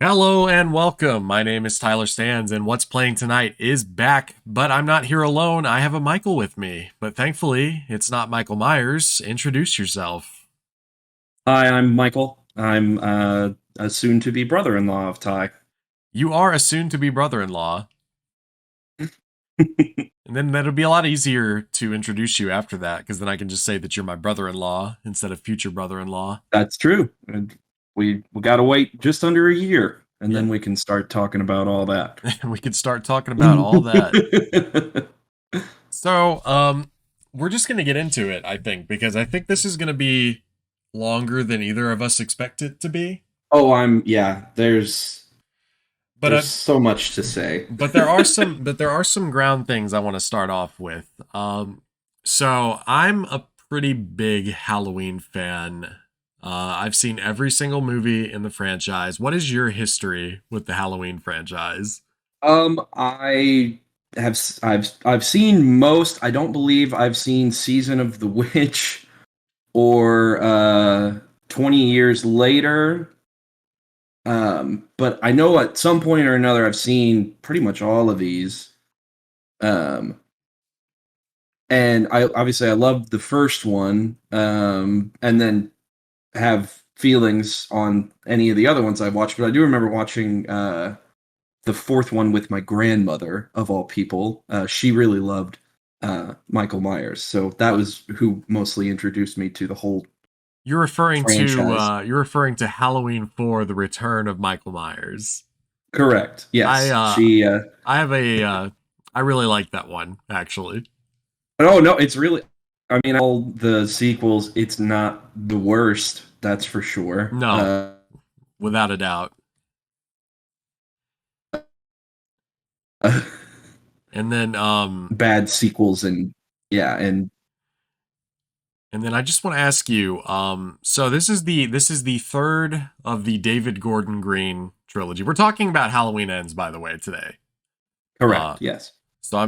Hello and welcome. My name is Tyler Stans, and What's Playing Tonight is back, but I'm not here alone. I have a Michael with me, but thankfully, it's not Michael Myers. Introduce yourself. Hi, I'm Michael. I'm a soon-to-be brother-in-law of Ty. You are a soon to be brother in law, and then that'll be a lot easier to introduce you after that, because then I can just say that you're my brother in law instead of future brother in law. That's true. And we got to wait just under a year, and Yeah, then we can start talking about all that. and we can start talking about all that. So, we're just going to get into it, I think, because I think this is going to be longer than either of us expect it to be. Yeah, But there's so much to say. there are some ground things I want to start off with. So I'm a pretty big Halloween fan. I've seen every single movie in the franchise. What is your history with the Halloween franchise? I I've seen most. I don't believe I've seen Season of the Witch or 20 Years Later. But I know at some point or another I've seen pretty much all of these. Um, and I love the first one. And then have feelings on any of the other ones I've watched. But I do remember watching the fourth one with my grandmother, of all people. She really loved Michael Myers, so that was who mostly introduced me to the whole franchise. You're referring to Halloween 4: The Return of Michael Myers. Correct. I Yes. uh She I have a I really like that one, actually. Oh no, it's really. I mean, all the sequels, it's not the worst. That's for sure. No, without a doubt. And then Bad sequels, and and then I just want to ask you, so this is the third of the David Gordon Green trilogy. We're talking about Halloween Ends, by the way, today. Uh, correct. Yes. so I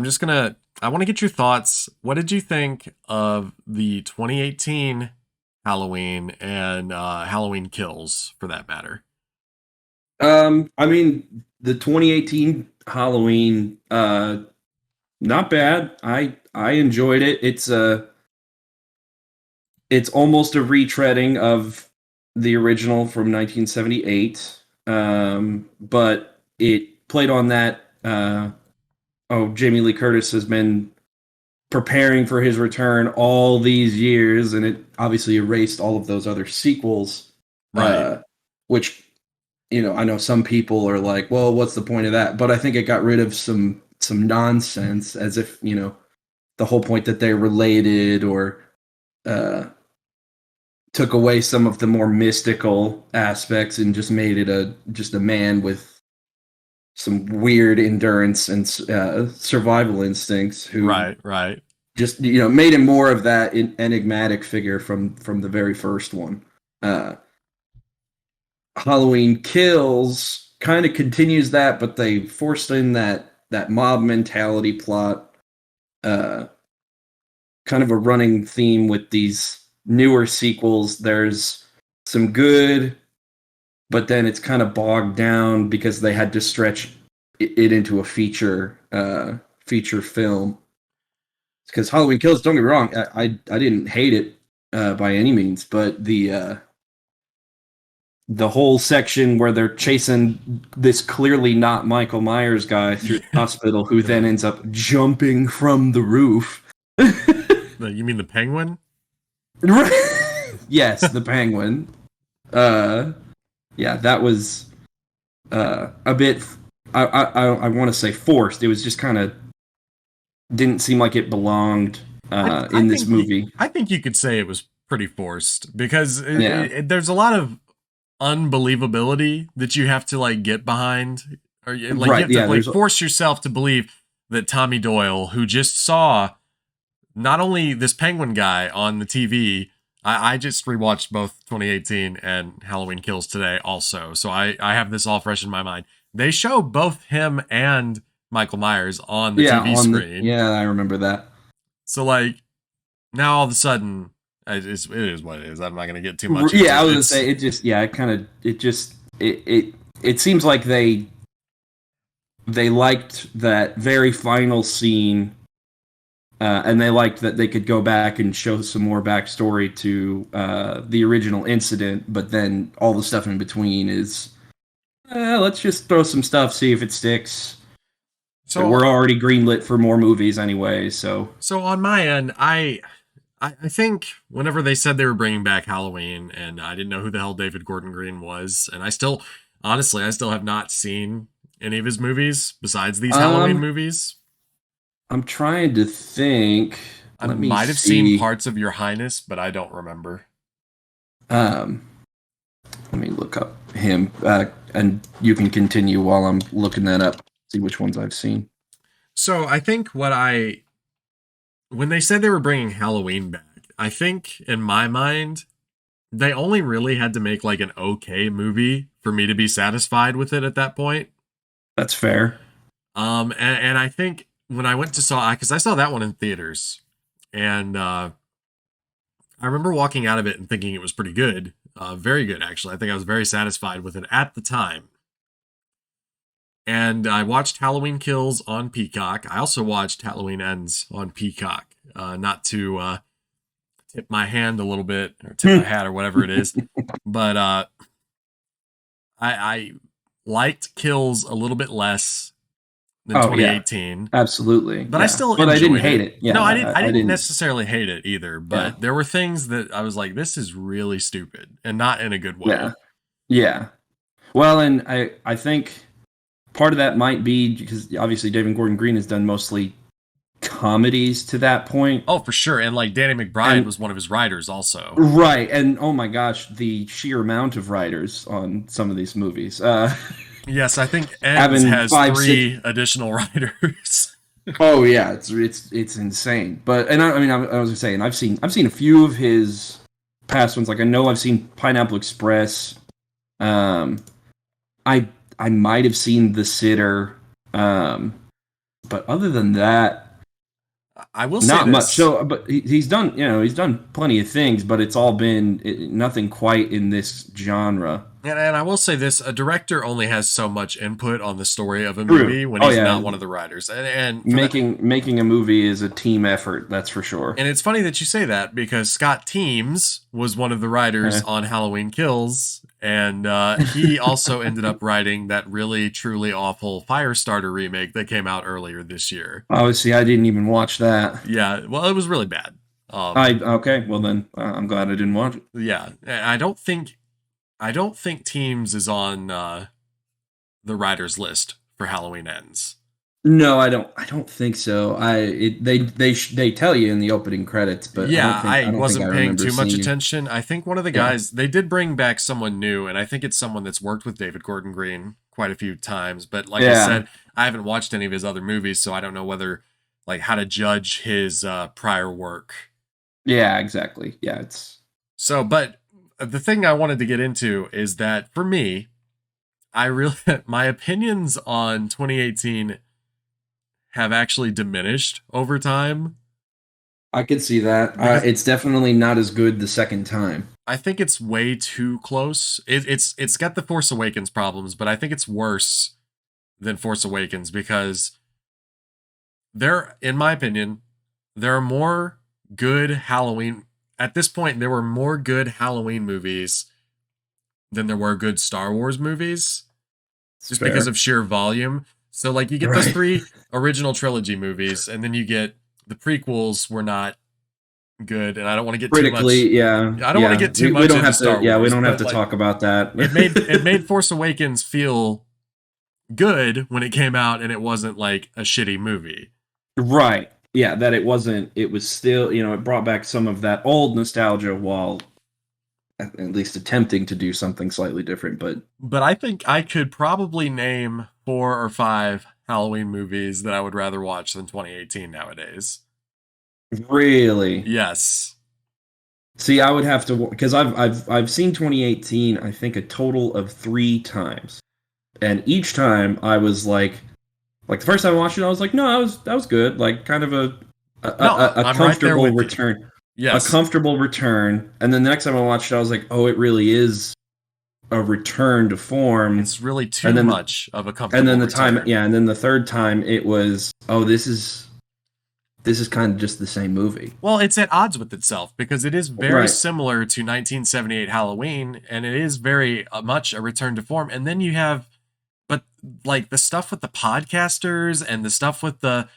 want to get your thoughts. What did you think of the 2018 Halloween and Halloween Kills, for that matter? I mean, the 2018 Halloween, not bad. I enjoyed it. It's almost a retreading of the original from 1978, but it played on that. Jamie Lee Curtis has been preparing for his return all these years, and it obviously erased all of those other sequels, Right. which I know some people are like, well, what's the point of that? But I think it got rid of some nonsense, as if the whole point that they're related, or uh, took away some of the more mystical aspects and just made it just a man with some weird endurance and survival instincts who Right, right. just made him more of that enigmatic figure from the very first one. Uh, Halloween Kills kind of continues that, but they forced in that mob mentality plot. Uh, Kind of a running theme with these newer sequels. There's some good, but then it's kind of bogged down because they had to stretch it into a feature film. Because Halloween Kills, don't get me wrong, I didn't hate it by any means, but the whole section where they're chasing this clearly not Michael Myers guy through the hospital, who then ends up jumping from the roof. You mean the penguin? Yes, the penguin. Yeah, that was a bit. I want to say forced. It was just kind of didn't seem like it belonged in this movie. I think you could say it was pretty forced because Yeah. there's a lot of unbelievability that you have to like get behind, or like you Right. have to Yeah. like force yourself to believe that Tommy Doyle, who just saw not only this penguin guy on the TV. I just rewatched both 2018 and Halloween Kills today also. So I have this all fresh in my mind. They show both him and Michael Myers on the Yeah. TV screen. Yeah, I remember that. So like now all of a sudden it is what it is. I'm not going to get too much into Yeah, I it. was gonna say it just. Yeah, it kind of. It just. It it seems like they liked that very final scene, and they liked that they could go back and show some more backstory to the original incident, but then all the stuff in between is, let's just throw some stuff, see if it sticks. So We're already greenlit for more movies anyway, so so on my end, I think whenever they said they were bringing back Halloween, and I didn't know who the hell David Gordon Green was, and I still, honestly, I still have not seen any of his movies besides these Halloween um, movies. I'm trying to think. I Let me might have seen see. parts of Your Highness, but I don't remember. Um, Let me look up him, and you can continue while I'm looking that up. See which ones I've seen. So I think when they said they were bringing Halloween back, I think in my mind, they only really had to make like an okay movie for me to be satisfied with it at that point. That's fair. And I think when I went to saw, because I saw that one in theaters, and I remember walking out of it and thinking it was pretty good, very good actually. I think I was very satisfied with it at the time. And I watched Halloween Kills on Peacock. I also watched Halloween Ends on Peacock. Not to tip my hand a little bit or tip my hat or whatever it is, but I liked Kills a little bit less than Oh yeah, 2018, absolutely. but I Yeah, still but I didn't enjoyed hate it. it. Yeah, No, I didn't. I I didn't didn't. necessarily hate it either, Yeah, but there were things that I was like, "This is really stupid," and not in a good yeah, way. yeah. Well, and I think part of that might be because obviously David Gordon Green has done mostly comedies to that point, Oh, for sure. And like Danny McBride and was one of his writers, also. right, and oh my gosh, the sheer amount of writers on some of these movies. Yes, I think Ends Having has five, six. three additional writers. Oh yeah, it's insane. But and I mean, I was saying I've seen a few of his past ones. Like I know I've seen Pineapple Express. Um, I I might have seen The Sitter. Um, but other than that, I will say not much. this. So, but he's done, he's done plenty of things, but it's all been nothing quite in this genre. And I will say this: a director only has so much input on the story of a True. movie when Oh he's yeah, not one of the writers. And for that, making a movie is a team effort. That's for sure. and it's funny that you say that because Scott Teems was one of the writers Eh. on Halloween Kills, and he also ended up writing that really truly awful Firestarter remake that came out earlier this year. Obviously, I didn't even watch that. Yeah, well, it was really bad. I okay. Well then, I'm glad I didn't watch it. Yeah, I don't think Teams is on the writers list for Halloween Ends. No, I don't. I don't think so. They tell you in the opening credits, but Yeah, I I don't think I wasn't paying remember too much seeing. attention. I think one of the Yeah, guys, they did bring back someone new, and I think it's someone that's worked with David Gordon Green quite a few times. But like I yeah, said, I haven't watched any of his other movies, so I don't know whether, like, how to judge his prior work. yeah. Exactly. Yeah, it's So, but the thing I wanted to get into is that for me, I really, my opinions on 2018 have actually diminished over time I could see that. because It's definitely not as good the second time. I think it's way too close. It's got the Force Awakens problems, but I think it's worse than Force Awakens because there, in my opinion, there are more good Halloween. At this point, there were more good Halloween movies than there were good Star Wars movies, It's just because fair. of sheer volume. So, like, you get those Right. three original trilogy movies, and then you get the prequels were not good, and I don't want to get too much. Critically, yeah, I don't want to yeah. get too We much don't into have to. Star Yeah, we Wars, don't have but to like talk about that. it made Force Awakens feel good when it came out, and it wasn't like a shitty movie. Right. Yeah, that it wasn't. It was still. It brought back some of that old nostalgia while at least attempting to do something slightly different. But But I think I could probably name 4 or 5 Halloween movies that I would rather watch than 2018 nowadays. really, Yes. see, I would have to because I've seen 2018. I think a total of 3 times, and each time I was like the first time I watched it, I was like, no, that was good. Like kind of No, a I'm right there comfortable with you. return, a Yes. comfortable return. And then the next time I watched it, I was like, oh, it really is a return to form, It's really and too then much of a and comfortable then the time, return. yeah, and then the third time it was, oh, this is kind of just the same movie. Well, it's at odds with itself because it is very Right. similar to 1978 Halloween, and it is very much a return to form. And then you have, but like the stuff with the podcasters and the stuff with the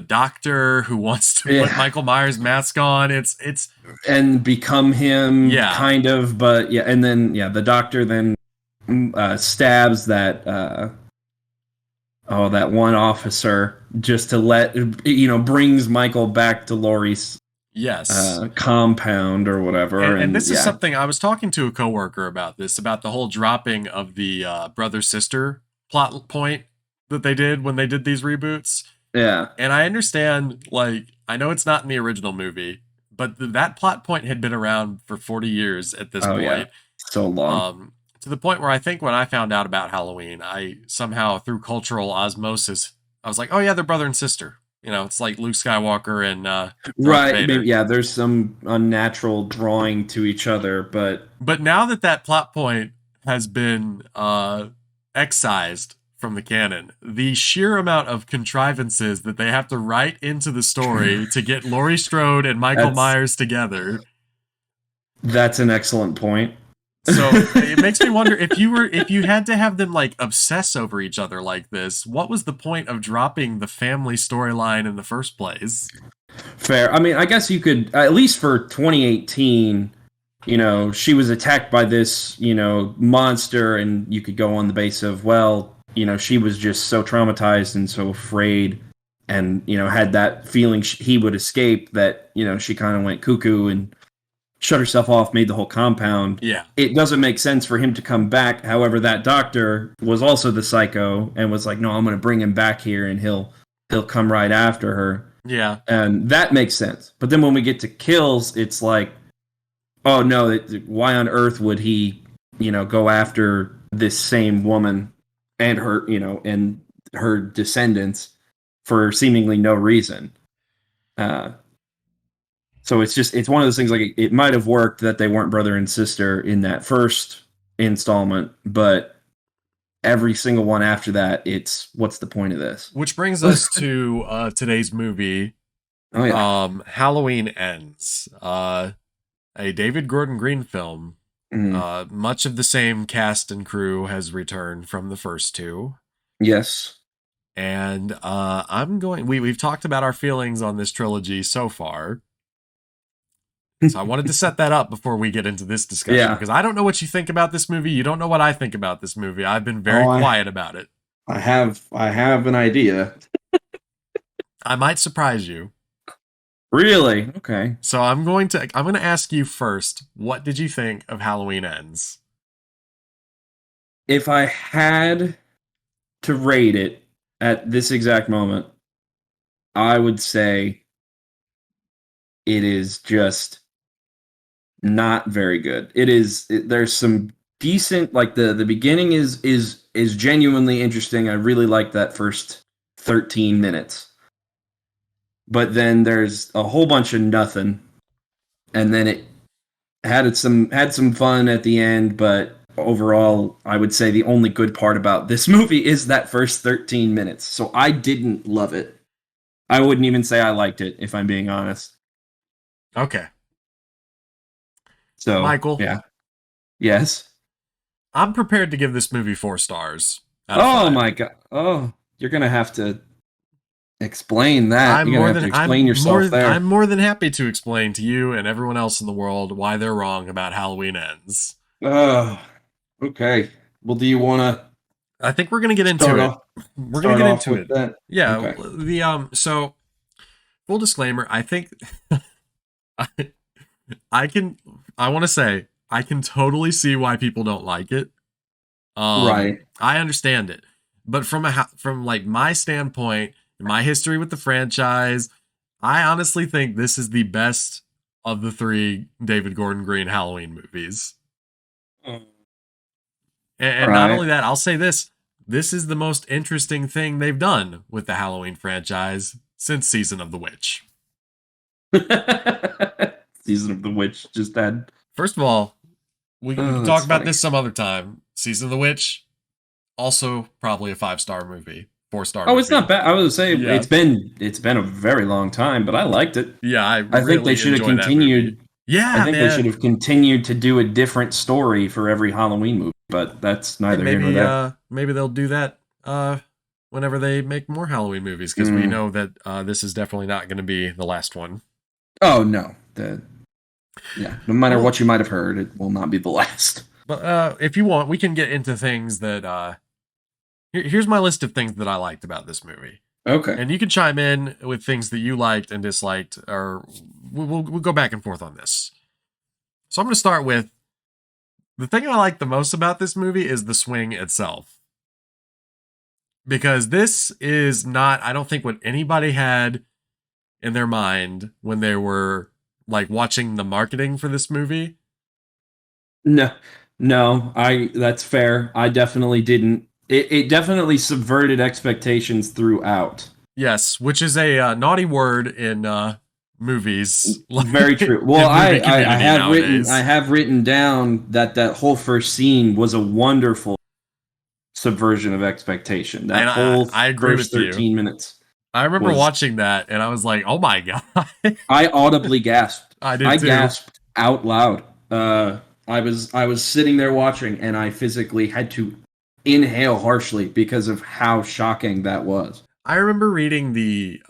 doctor who wants to put Yeah. Michael Myers mask on. It's And become him yeah, kind of, but yeah, and then yeah, the doctor then stabs that that one officer just to brings Michael back to Laurie's yes. compound or whatever, And and this is yeah, something I was talking to a coworker about this, about the whole dropping of the brother sister plot point that they did when they did these reboots. yeah, And I understand, like, I know it's not in the original movie, but that plot point had been around for 40 years at this oh yeah, point. so long. To the point where I think when I found out about Halloween, I somehow, through cultural osmosis, I was like, oh yeah, they're brother and sister. You know, it's like Luke Skywalker and Darth Right, maybe, Vader. yeah, there's some unnatural drawing to each other, but But now that that plot point has been excised from the canon, the sheer amount of contrivances that they have to write into the story to get Laurie Strode and Michael that's Myers together. that's an excellent point. So it makes me wonder if you had to have them like obsess over each other like this, what was the point of dropping the family storyline in the first place? Fair. I mean, I guess you could, at least for 2018, she was attacked by this, monster, and you could go on the base of, well, she was just so traumatized and so afraid, and had that feeling he would escape, that she kind of went cuckoo and shut herself off, made the whole compound. Yeah. It doesn't make sense for him to come back. However, that doctor was also the psycho and was like, no, I'm going to bring him back here, and he'll come right after her, Yeah. and that makes sense. But then when we get to kills, it's like, oh no, why on earth would he, go after this same woman and her descendants for seemingly no reason? Uh, so it's one of those things, like it might have worked that they weren't brother and sister in that first installment, but every single one after that, it's what's the point of this? Which brings us to today's movie, Oh yeah. Halloween Ends. A David Gordon Green film. Mm, Much of the same cast and crew has returned from the first two. yes. And we've talked about our feelings on this trilogy so far. So I wanted to set that up before we get into this discussion, Yeah. because I don't know what you think about this movie. You don't know what I think about this movie. I've been very Oh, quiet about it. I have an idea. I might surprise you. Really? Okay. So I'm going to ask you first, what did you think of Halloween Ends? If I had to rate it at this exact moment, I would say it is just not very good. There's some decent, like the beginning is genuinely interesting. I really like that first 13 minutes. But then there's a whole bunch of nothing, and then it had some fun at the end, but overall I would say the only good part about this movie is that first 13 minutes. So I didn't love it. I wouldn't even say I liked it, if I'm being honest. Okay. So Michael, yeah. Yes. I'm prepared to give this movie 4 stars out of Oh 5. my god. Oh, you're gonna have to explain that. You're gonna have to explain yourself there. I'm more than happy to explain to you and everyone else in the world why they're wrong about Halloween Ends. Oh, okay. Well, do you want to I think we're gonna get into start it. off We're gonna start get off into with it. that? Yeah. Okay. So full disclaimer, I think I, I can I want to say I can totally see why people don't like it. Right. I understand it, but from like my standpoint, my history with the franchise, I honestly think this is the best of the 3 David Gordon Green Halloween movies. All And not right. only that, I'll say this: this is the most interesting thing they've done with the Halloween franchise since Season of the Witch. Season of the Witch just had. First of all, we can Oh, talk that's about funny. this some other time. Season of the Witch, also probably a 5-star movie, 4-star Oh, it's movie. not bad. I would say Yeah. it's been a very long time, but I liked it. Yeah, I I think they really should have enjoy that movie. continued. I Yeah, think they should man. have continued to do a different story for every Halloween movie, but that's Hey, neither here nor maybe there. maybe they'll do that whenever they make more Halloween movies, because we Mm. know that this is definitely not going to be the last one. Oh no, yeah. No matter Well, what you might have heard, it will not be the last. but if you want, we can get into things that here's my list of things that I liked about this movie. Okay. And you can chime in with things that you liked and disliked, or we'll go back and forth on this. So I'm going to start with the thing I like the most about this movie is the swing itself. Because this is not, I don't think, what anybody had in their mind when they were like watching the marketing for this movie. No, no, I that's fair. I definitely didn't. It definitely subverted expectations throughout. Yes, which is a naughty word in movies, Very like true. Well, in movie I community I nowadays. have written down that that whole first scene was a wonderful subversion of expectation. That And whole I agree first with you. 13 minutes I remember was. watching that and I was like, oh my God. I audibly gasped. I I did too. gasped out loud. I was sitting there watching, and I physically had to inhale harshly because of how shocking that was. I remember reading the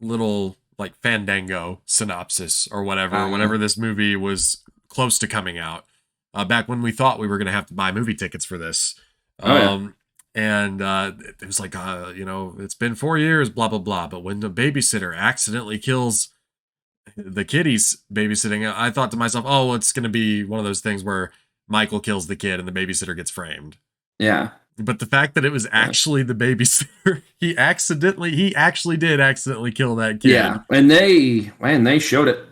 little like Fandango synopsis or whatever, Uh, whenever this movie was close to coming out, back when we thought we were going to have to buy movie tickets for this. oh yeah, Um, and it was like, it's been 4 years, blah, blah, blah. But when the babysitter accidentally kills the kid he's babysitting, I thought to myself, oh, well, it's going to be one of those things where Michael kills the kid and the babysitter gets framed. yeah, But the fact that it was yeah, actually the babysitter, he actually did accidentally kill that yeah. kid. And they showed it.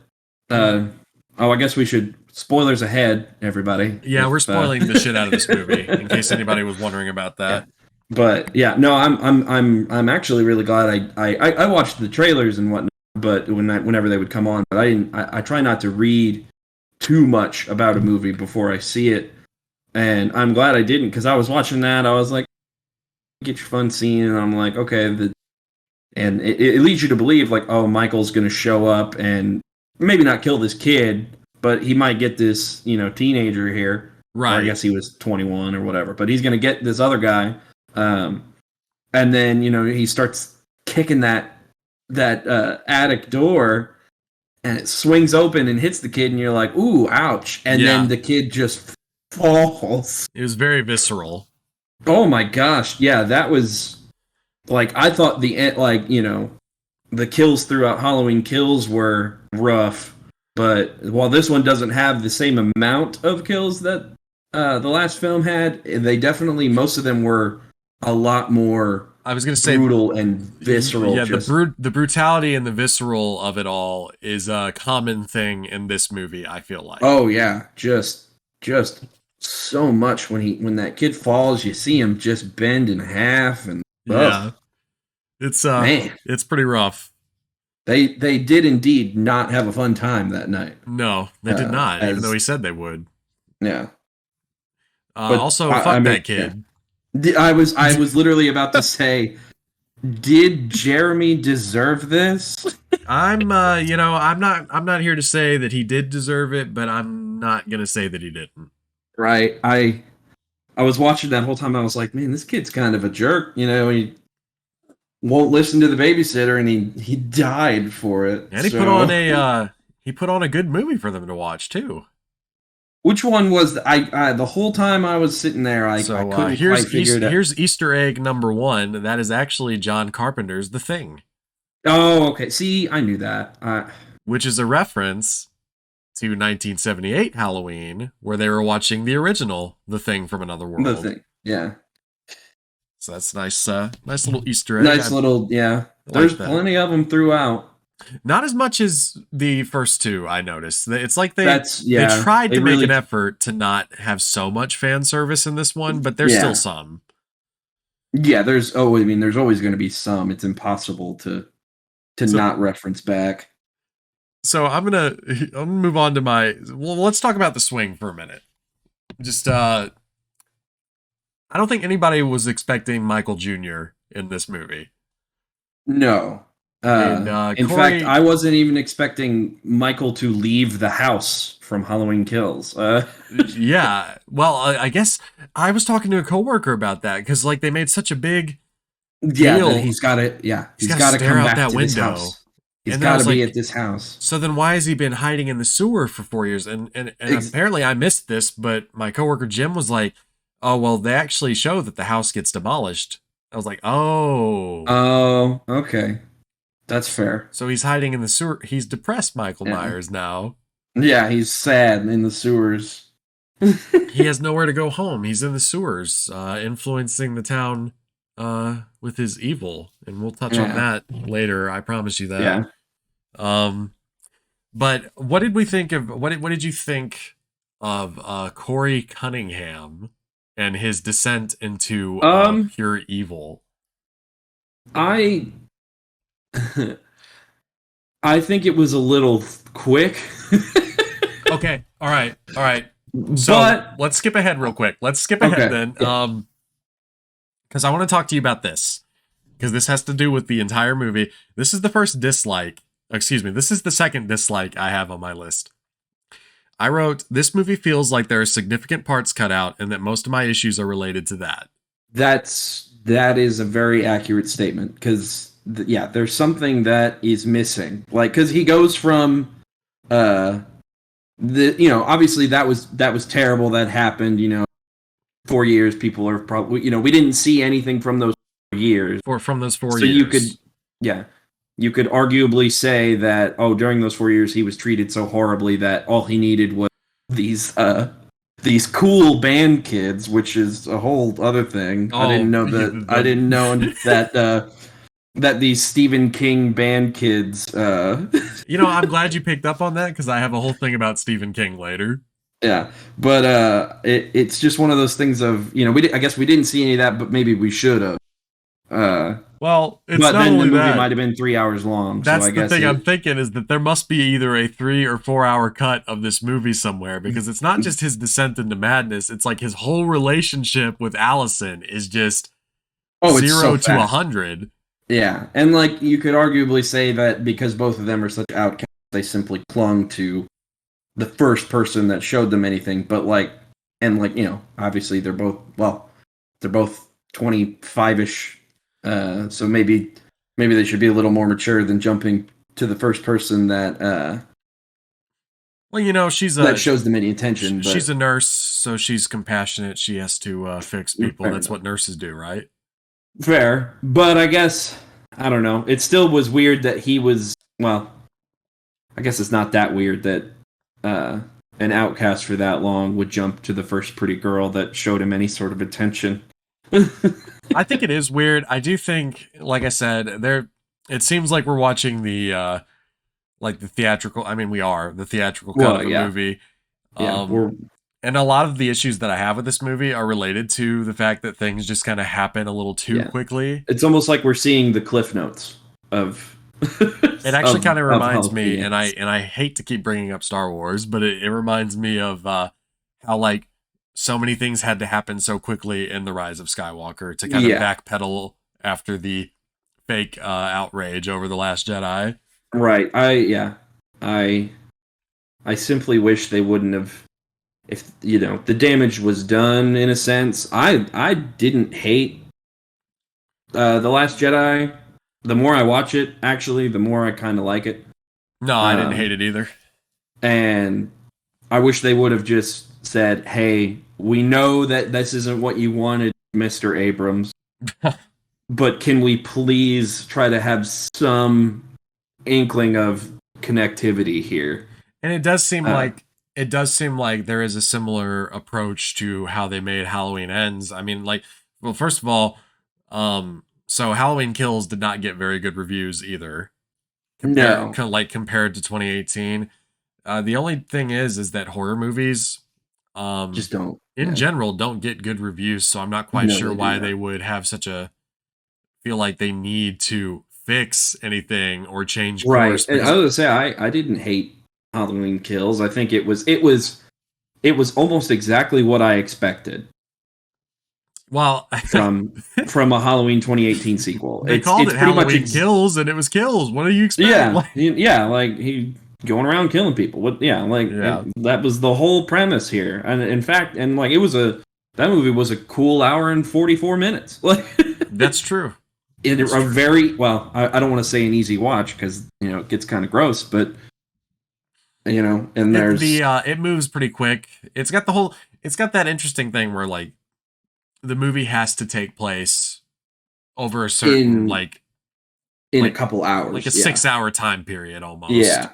Mm. Uh, oh, I guess we should spoilers ahead, everybody. Yeah, we're If spoiling the shit out of this movie in case anybody was wondering about yeah, that. but yeah, no, I'm actually really glad I watched the trailers and whatnot, but whenever they would come on, but I didn't. I try not to read too much about a movie before I see it, and I'm glad I didn't because I was watching that. I was like, get your fun scene, and I'm like, okay, and it leads you to believe like, oh, Michael's gonna show up and maybe not kill this kid, but he might get this teenager here, or I Right. guess he was 21 or whatever, but he's gonna get this other guy, um, and then he starts kicking that attic door. And it swings open and hits the kid, and you're like, "Ooh, ouch!" And then Yeah. the kid just falls. It was very visceral. Oh my gosh, yeah, that was like I thought the kills throughout Halloween Kills were rough, but while this one doesn't have the same amount of kills that the last film had, they definitely most of them were a lot more I was going to say, brutal and visceral. yeah, Just the brutality and the visceral of it all is a common thing in this movie, I feel like. oh yeah, just so much when that kid falls, you see him just bend in half, and Yeah. oh It's man, it's pretty rough. they did indeed not have a fun time that night. No, they did not, even though As he said they would. Yeah, but Also, fuck I mean, that yeah. kid. I was literally about to say, did Jeremy deserve this? I'm not here to say that he did deserve it, but I'm not gonna say that he didn't. Right. I was watching that whole time. I was like, man, this kid's kind of a jerk. He won't listen to the babysitter, and he died for it. And So he put on a good movie for them to watch too. which one was I the whole time I was sitting there, I So couldn't quite figure it out. here's Easter egg number one. That is actually John Carpenter's The Thing, Oh, okay. See, I knew that. which is a reference to 1978 Halloween, where they were watching the original The Thing from Another The World. Thing. Yeah. So that's nice, nice little Easter egg. Nice little, yeah. I There's like that. plenty of them throughout. Not as much as the first two, I noticed. It's like they Yeah. tried They to make really, an effort to not have so much fan service in this one, but there's still yeah. some. Yeah, I mean, there's always going to be some. It's impossible to So not reference back. so I'm gonna move on to my. Well, let's talk about the swing for a minute. Just I don't think anybody was expecting Michael Jr. in this movie. No. And In fact, Corey, I wasn't even expecting Michael to leave the house from Halloween Kills. yeah. Well, I guess I was talking to a coworker about that because like they made such a big Yeah, that deal. he's got to. Yeah, He's he's got to got to stare come out back that to this window, house. He's and then I got to was be like, at this house. so then why has he been hiding in the sewer for 4 years? And Ex- apparently I missed this, but my coworker Jim was like, oh well, they actually show that the house gets demolished. I was like, oh, oh, okay, that's fair. so he's hiding in the sewer. He's depressed, Michael Yeah, Myers now. yeah, he's sad in the sewers. He has nowhere to go home. He's in the sewers, influencing the town with his evil, and we'll touch on Yeah, that later. I promise you that. yeah. Um, but what did we think of? What did you think of Corey Cunningham and his descent into Um, pure evil? I, I think it was a little quick, Okay, all right. So but let's skip ahead real quick. Let's skip ahead okay. then, Yeah, because I want to talk to you about this. Because this has to do with the entire movie. This is the first dislike. Excuse me. This is the second dislike I have on my list. I wrote, this movie feels like there are significant parts cut out and that most of my issues are related to that. that is a very accurate statement because yeah, there's something that is missing. Like because he goes from uh obviously that was terrible that happened. 4 years people are probably we didn't see anything from those 4 years, From those four so you could years. yeah you could arguably say that during those 4 years he was treated so horribly that all he needed was these cool band kids, which is a whole other thing. I didn't Oh, know that. I didn't know that these Stephen King band kids. I'm glad you picked up on that because I have a whole thing about Stephen King later. Yeah, but it's just one of those things of I guess we didn't see any of that, but maybe we should have. Uh, Well, it's but not then the only movie that. might have been 3 hours long, so That's I the guess thing I'm it. thinking is that there must be either a 3 or 4 hour cut of this movie somewhere because it's not just his descent into madness. It's like his whole relationship with Allison is just Oh, it's so 0 to fast. 100. Yeah, and like you could arguably say that because both of them are such outcasts, they simply clung to the first person that showed them anything. But obviously they're both 25ish, so maybe they should be a little more mature than jumping to the first person Well, she's that shows them any attention. she's But a nurse, so she's compassionate. She has to fix people. fair That's enough. what nurses do, right? Fair, but I guess I don't know. It still was weird that he was. Well, I guess it's not that weird that uh, an outcast for that long would jump to the first pretty girl that showed him any sort of attention. I think it is weird. I do think, like I said, there. It seems like we're watching the theatrical. I mean, we are the theatrical cut of Well, the yeah, movie. yeah, Um, and a lot of the issues that I have with this movie are related to the fact that things just kind of happen a little too yeah. quickly. It's almost like we're seeing the cliff notes of It actually of kind of of reminds me, Halloween and I ends. and I hate to keep bringing up Star Wars, but it reminds me of how like so many things had to happen so quickly in the Rise of Skywalker to kind of Yeah, backpedal after the fake outrage over the Last Jedi. right. I I simply wish they wouldn't have. If the damage was done in a sense. I didn't hate the Last Jedi. The more I watch it, actually, the more I kind of like it. No, I didn't hate Um, it either. and I wish they would have just said, "Hey, we know that this isn't what you wanted, Mr. Abrams, but can we please try to have some inkling of connectivity here?" And Uh, it does seem like there is a similar approach to how they made Halloween Ends. I mean, like, well, first of all, so Halloween Kills did not get very good reviews either. no, Compared to 2018. The only thing is that horror movies, um, just don't. in Yeah, general, don't get good reviews. So I'm not quite no, sure they do why not. they would have such a feel like they need to fix anything or change Right. course And I because was gonna say I didn't hate Halloween Kills. I think it was it was almost exactly what I expected Well, from a Halloween 2018 sequel. they called It's it pretty much Halloween Kills, and it was kills. What do you expect? yeah, Like, yeah, like he going around killing people. What? Yeah, like yeah, that was the whole premise here. And in fact, and like it was that movie was a cool hour and 44 minutes. Like that's true. in That's a true. very well, I don't want to say an easy watch because it gets kind of gross, but and there's It moves pretty quick. It's got that interesting thing where like the movie has to take place over a certain in a like couple like a hours. Yeah, 6 hour time period almost. yeah,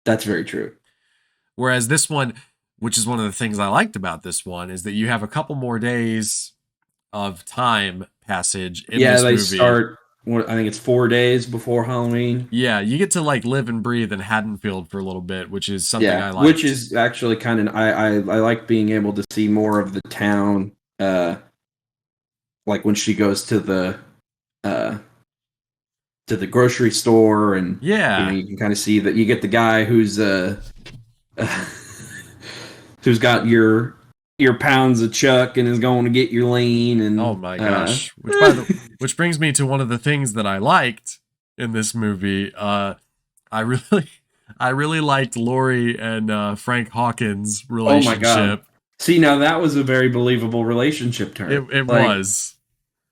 that's very true. Whereas this one, which is one of the things I liked about this one, is that you have a couple more days of time passage in Yeah, this they movie. start. What I think it's 4 days before Halloween. Yeah, you get to like live and breathe in Haddonfield for a little bit, which is something Yeah, I which liked. is actually kind of I like being able to see more of the town. Like when she goes uh to the grocery store, and Yeah. you can kind of see that you get the guy who's who's got your pounds of chuck and is going to get your lean Oh and my gosh. Which brings me to one of the things that I liked in this movie. I really I really liked Lori and Frank Hawkins' oh my god. relationship. See, now that was a very believable relationship turn. It Like was.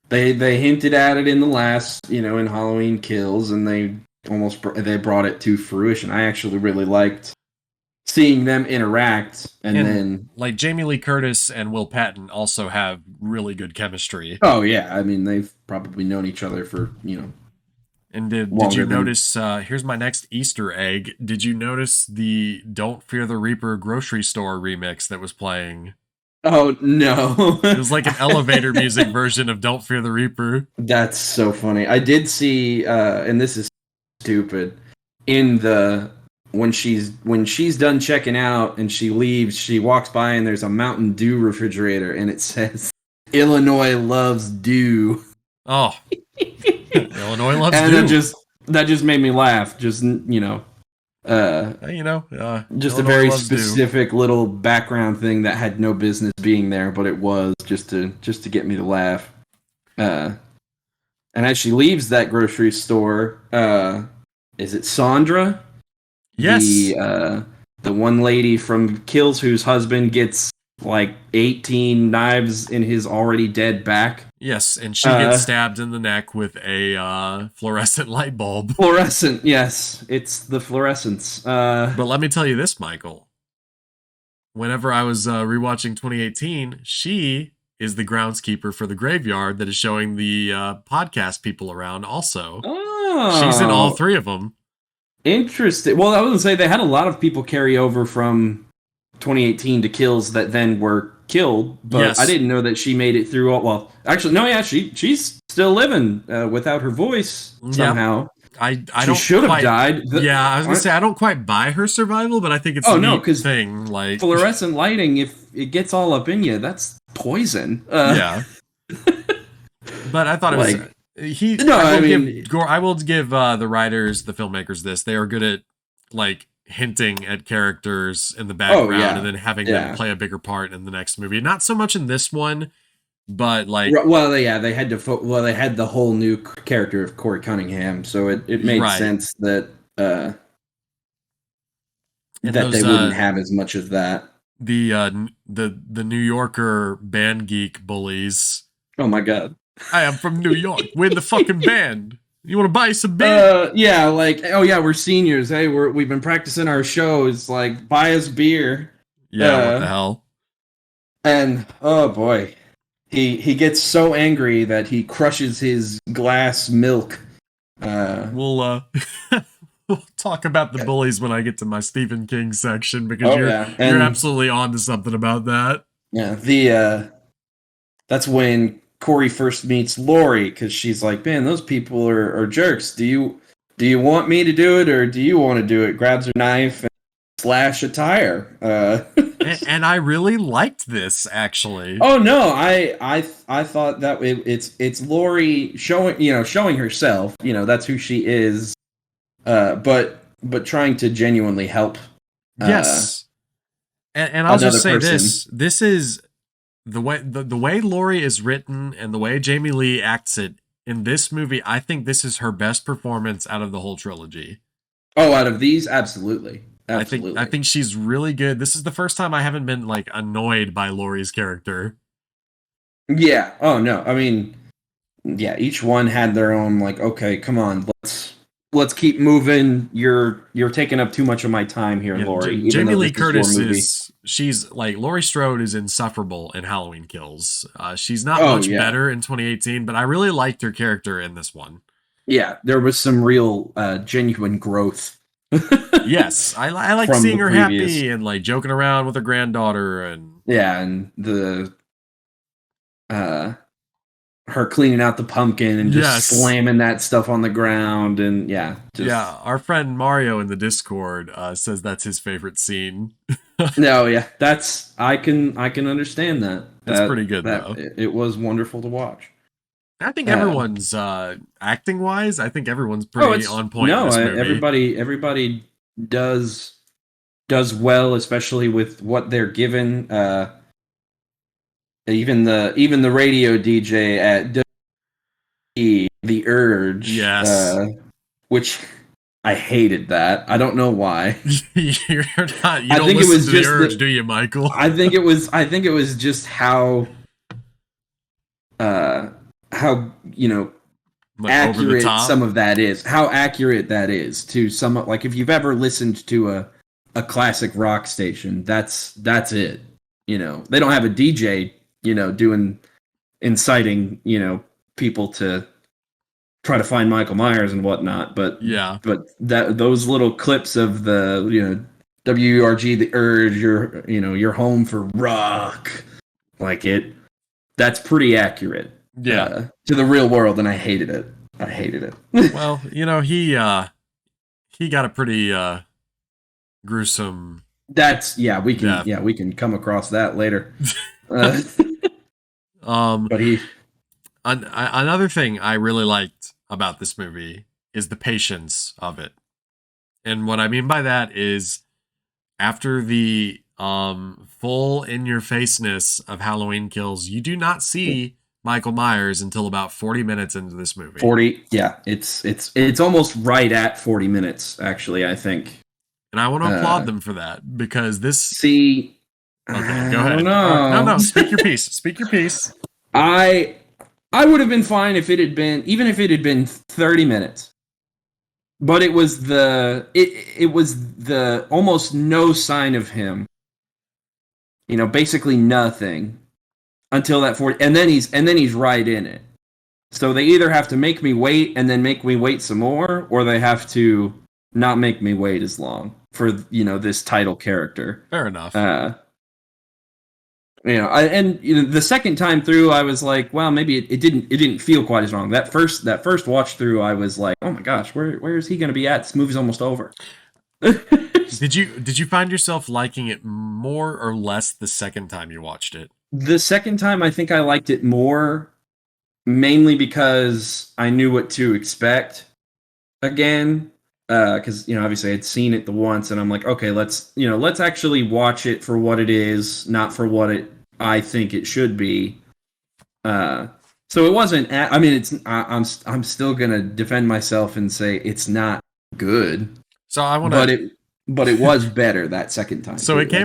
they hinted at it in the last, in Halloween Kills, and they brought it to fruition. I actually really liked seeing them interact, and And then like Jamie Lee Curtis and Will Patton also have really good chemistry. oh yeah, I mean they've probably known each other for And did you longer than notice here's my next Easter egg. Did you notice the Don't Fear the Reaper grocery store remix that was playing? oh no. It was like an elevator music version of Don't Fear the Reaper. That's so funny. I did see, and this is stupid. In the when she's done checking out and she leaves, she walks by and there's a Mountain Dew refrigerator, and it says Illinois loves dew. Oh, Illinois loves And dew. that just made me laugh. Just just a Illinois very loves dew. specific little background thing that had no business being there, but it was just to get me to laugh. Uh, and as she leaves that grocery store, is it Sandra, Yes. the one lady from Kills whose husband gets like 18 knives in his already dead back? Yes, and she gets stabbed in the neck with a fluorescent light bulb. Fluorescent, yes, it's the fluorescence. But let me tell you this, Michael. Whenever I was rewatching 2018, she is the groundskeeper for the graveyard that is showing the podcast people around also. Oh, She's in all three of them. interesting. Well, I was gonna say they had a lot of people carry over from 2018 to Kills that then were killed, but Yes. I didn't know that she made it through. Well, actually, no, yeah, she's still living without her voice somehow. I She don't should have quite, died. Yeah, I was gonna say I don't quite buy her survival, but I think it's Oh a no, neat because thing. Like fluorescent lighting, if it gets all up in you, that's poison. yeah. But I thought it was like no, I I will mean, give the writers, the filmmakers this. They are good at like hinting at characters in the background yeah, and then having yeah. them play a bigger part in the next movie. Not so much in this one, but like well, yeah, they had to. Well, they had the whole new character of Corey Cunningham, so it made right. sense that And that they wouldn't have as much of that. The New Yorker band geek bullies. Oh my god! I am from New York. We're the fucking band. You want to buy some beer? Yeah, like oh yeah, we're seniors. Hey, we've been practicing our shows. Like buy us beer. Yeah, what the hell? And oh boy, he gets so angry that he crushes his glass milk. We'll we'll talk about the bullies when I get to my Stephen King section because you're absolutely on to something about that. Yeah, that's when Corey first meets Lori, because she's like, man, those people are jerks. Do you want me to do it, or do you want to do it? Grabs her knife and slash a tire. And I really liked this, actually. Oh no, I thought that it's Lori showing herself. That's who she is. But trying to genuinely help. Yes. And I'll just another say person. this is the way Laurie is written and the way Jamie Lee acts it in this movie. I think this is her best performance out of the whole trilogy. Oh, out of these, absolutely, I absolutely. think she's really good. This is the first time I haven't been like annoyed by Laurie's character. Yeah. Oh no. I mean, yeah. Each one had their own like. Okay, come on. Let's keep moving. You're taking up too much of my time here, Yeah, Lori. Even Jamie though Lee this is your Curtis movie. is she's like Laurie Strode is insufferable in Halloween Kills. She's not Oh much yeah. better in 2018, but I really liked her character in this one. Yeah. There was some real genuine growth Yes, I like from the seeing her previous. happy and like joking around with her granddaughter and Yeah, and the uh her cleaning out the pumpkin and just yes. slamming that stuff on the ground and yeah, Yeah, just our friend Mario in the Discord says that's his favorite scene. no, yeah, that's I can understand that. It's pretty good That though. it was wonderful to watch. I think Uh everyone's acting wise, I think everyone's oh, pretty it's on point in no, this movie. everybody does well, especially with what they're given. Even the radio DJ at the Urge, Yes. which I hated that. I don't know why. You're not you I don't think it listen was to the just urge, the. do you, Michael? I think it was just uh, how Like over the accurate top. some of that is. How accurate that is to some like if you've ever listened to a classic rock station, that's it. They don't have a DJ, doing inciting, people to try to find Michael Myers and whatnot. But Yeah. that those little clips of the WURG, the Urge, you're home for rock, like it. That's pretty accurate Yeah. to the real world, and I hated it. I hated it. Well, he got a pretty gruesome That's death. we can come across that later. Uh, um but he another thing I really liked about this movie is the patience of it. And what I mean by that is after the full in your faceness of Halloween Kills, you do not see Michael Myers until about 40 minutes into this movie. 40, yeah, it's almost right at 40 minutes actually, I think. And I want to applaud Uh, them for that because this see, okay, go I don't ahead. No, know. no, speak your piece. Speak your piece. I I would have been fine if it had been even if it had been 30 minutes. But it was the almost no sign of him. Basically nothing until that 40 and then he's right in it. So they either have to make me wait and then make me wait some more or they have to not make me wait as long for this title character. Fair enough. Uh the second time through, I was like, well, maybe it didn't feel quite as wrong. That first watch through, I was like, oh my gosh, where is he going to be at? This movie's almost over. Did you find yourself liking it more or less the second time you watched it? The second time, I think I liked it more, mainly because I knew what to expect again. Because obviously I'd seen it the once, and I'm like, okay, let's actually watch it for what it is, not for what I think it should be. Uh, so it wasn't. I mean, I'm still gonna defend myself and say it's not good, So I want but to it was better that second time So through. That's for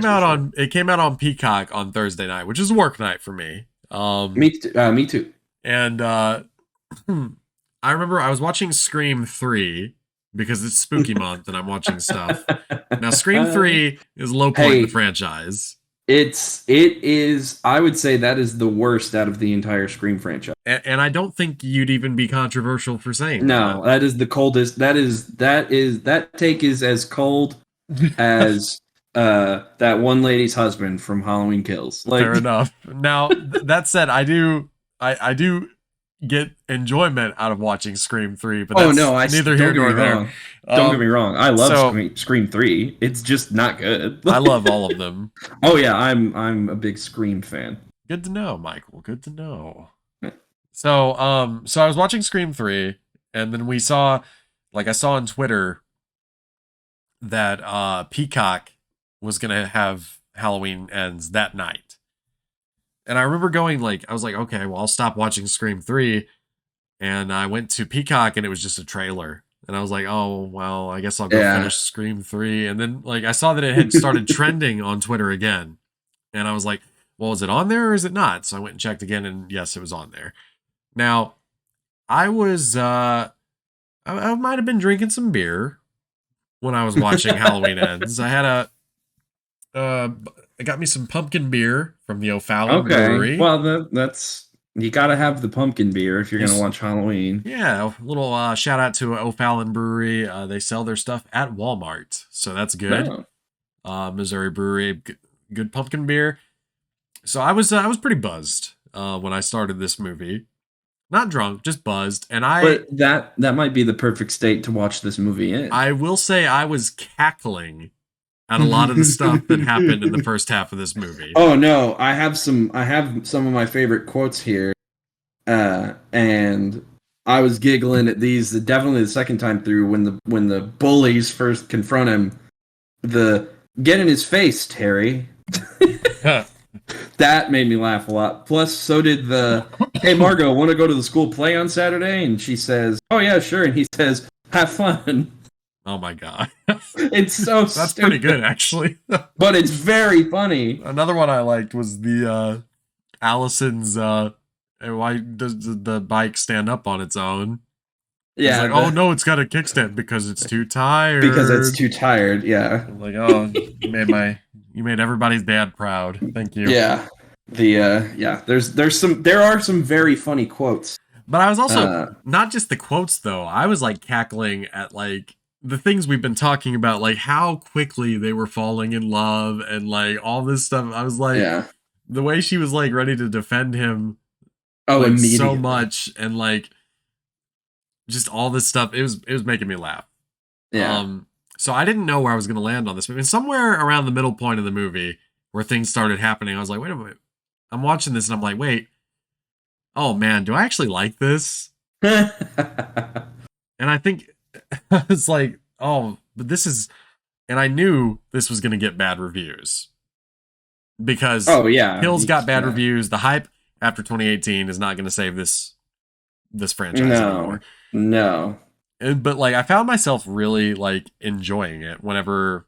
sure. it came out on Peacock on Thursday night, which is a work night for me. Me too. And I remember I was watching Scream 3 because it's spooky month and I'm watching stuff. Now Scream 3 is a low point in the Hey, franchise. it is. I would say that is the worst out of the entire Scream franchise. And I don't think you'd even be controversial for saying that. No, that is the coldest. That take is as cold as that one lady's husband from Halloween Kills. Like, Fair enough. Now that said, I do get enjoyment out of watching Scream 3, but oh that's no, I neither don't here get me nor there. wrong. Don't get me wrong. I love So Scream 3. It's just not good. I love all of them. Oh yeah, I'm a big Scream fan. Good to know, Michael. Good to know. So I was watching Scream 3, and then I saw on Twitter that Peacock was gonna Halloween Ends that night. And I remember going like, I was like, okay, well, I'll stop watching Scream 3. And I went to Peacock and it was just a trailer. And I was like, oh, well, I guess I'll go Yeah. finish Scream 3. And then like I saw that it had started trending on Twitter again. And I was like, well, is it on there or is it not? So I went and checked again and yes, it was on there. Now, I was I might have been drinking some beer when I was watching Halloween Ends. I had I got me some pumpkin beer from the O'Fallon Okay. Brewery. Well, that's you got to have the pumpkin beer if you're going to Yes. watch Halloween. Yeah, a little shout out to O'Fallon Brewery. They sell their stuff at Walmart, so that's good. Oh. Missouri Brewery, good pumpkin beer. So I was pretty buzzed when I started this movie. Not drunk, just buzzed. And But that might be the perfect state to watch this movie in. I will say I was cackling at a lot of the stuff that happened in the first half of this movie. Oh no, I have some of my favorite quotes here. And I was giggling at these definitely the second time through when the bullies first confront him. The get in his face, Terry. That made me laugh a lot. Plus, so did the hey Margot, want to go to the school play on Saturday? And she says, "Oh yeah, sure." And he says, "Have fun." Oh my god. It's so That's stupid. pretty good actually. But it's very funny. Another one I liked was the Allison's why does the bike stand up on its own? Yeah. It's like, oh no, it's got a kickstand because it's too tired. Because it's too tired, yeah. I'm like, oh, you made everybody's dad proud. Thank you. Yeah. There are some very funny quotes. But I was also not just the quotes though. I was like cackling at like the things we've been talking about, like how quickly they were falling in love and like all this stuff. I was like, the way she was like ready to defend him, like, so much, and like just all this stuff. It was making me laugh. Yeah. So I didn't know where I was going to land on this movie. And somewhere around the middle point of the movie, where things started happening, I was like, wait a minute. I'm watching this and I'm like, wait. Oh man, do I actually like this? And I think it's like, oh, but this is, and I knew this was going to get bad reviews because Kills got bad reviews. The hype after 2018 is not going to save this franchise anymore. No. But like, I found myself really like enjoying it whenever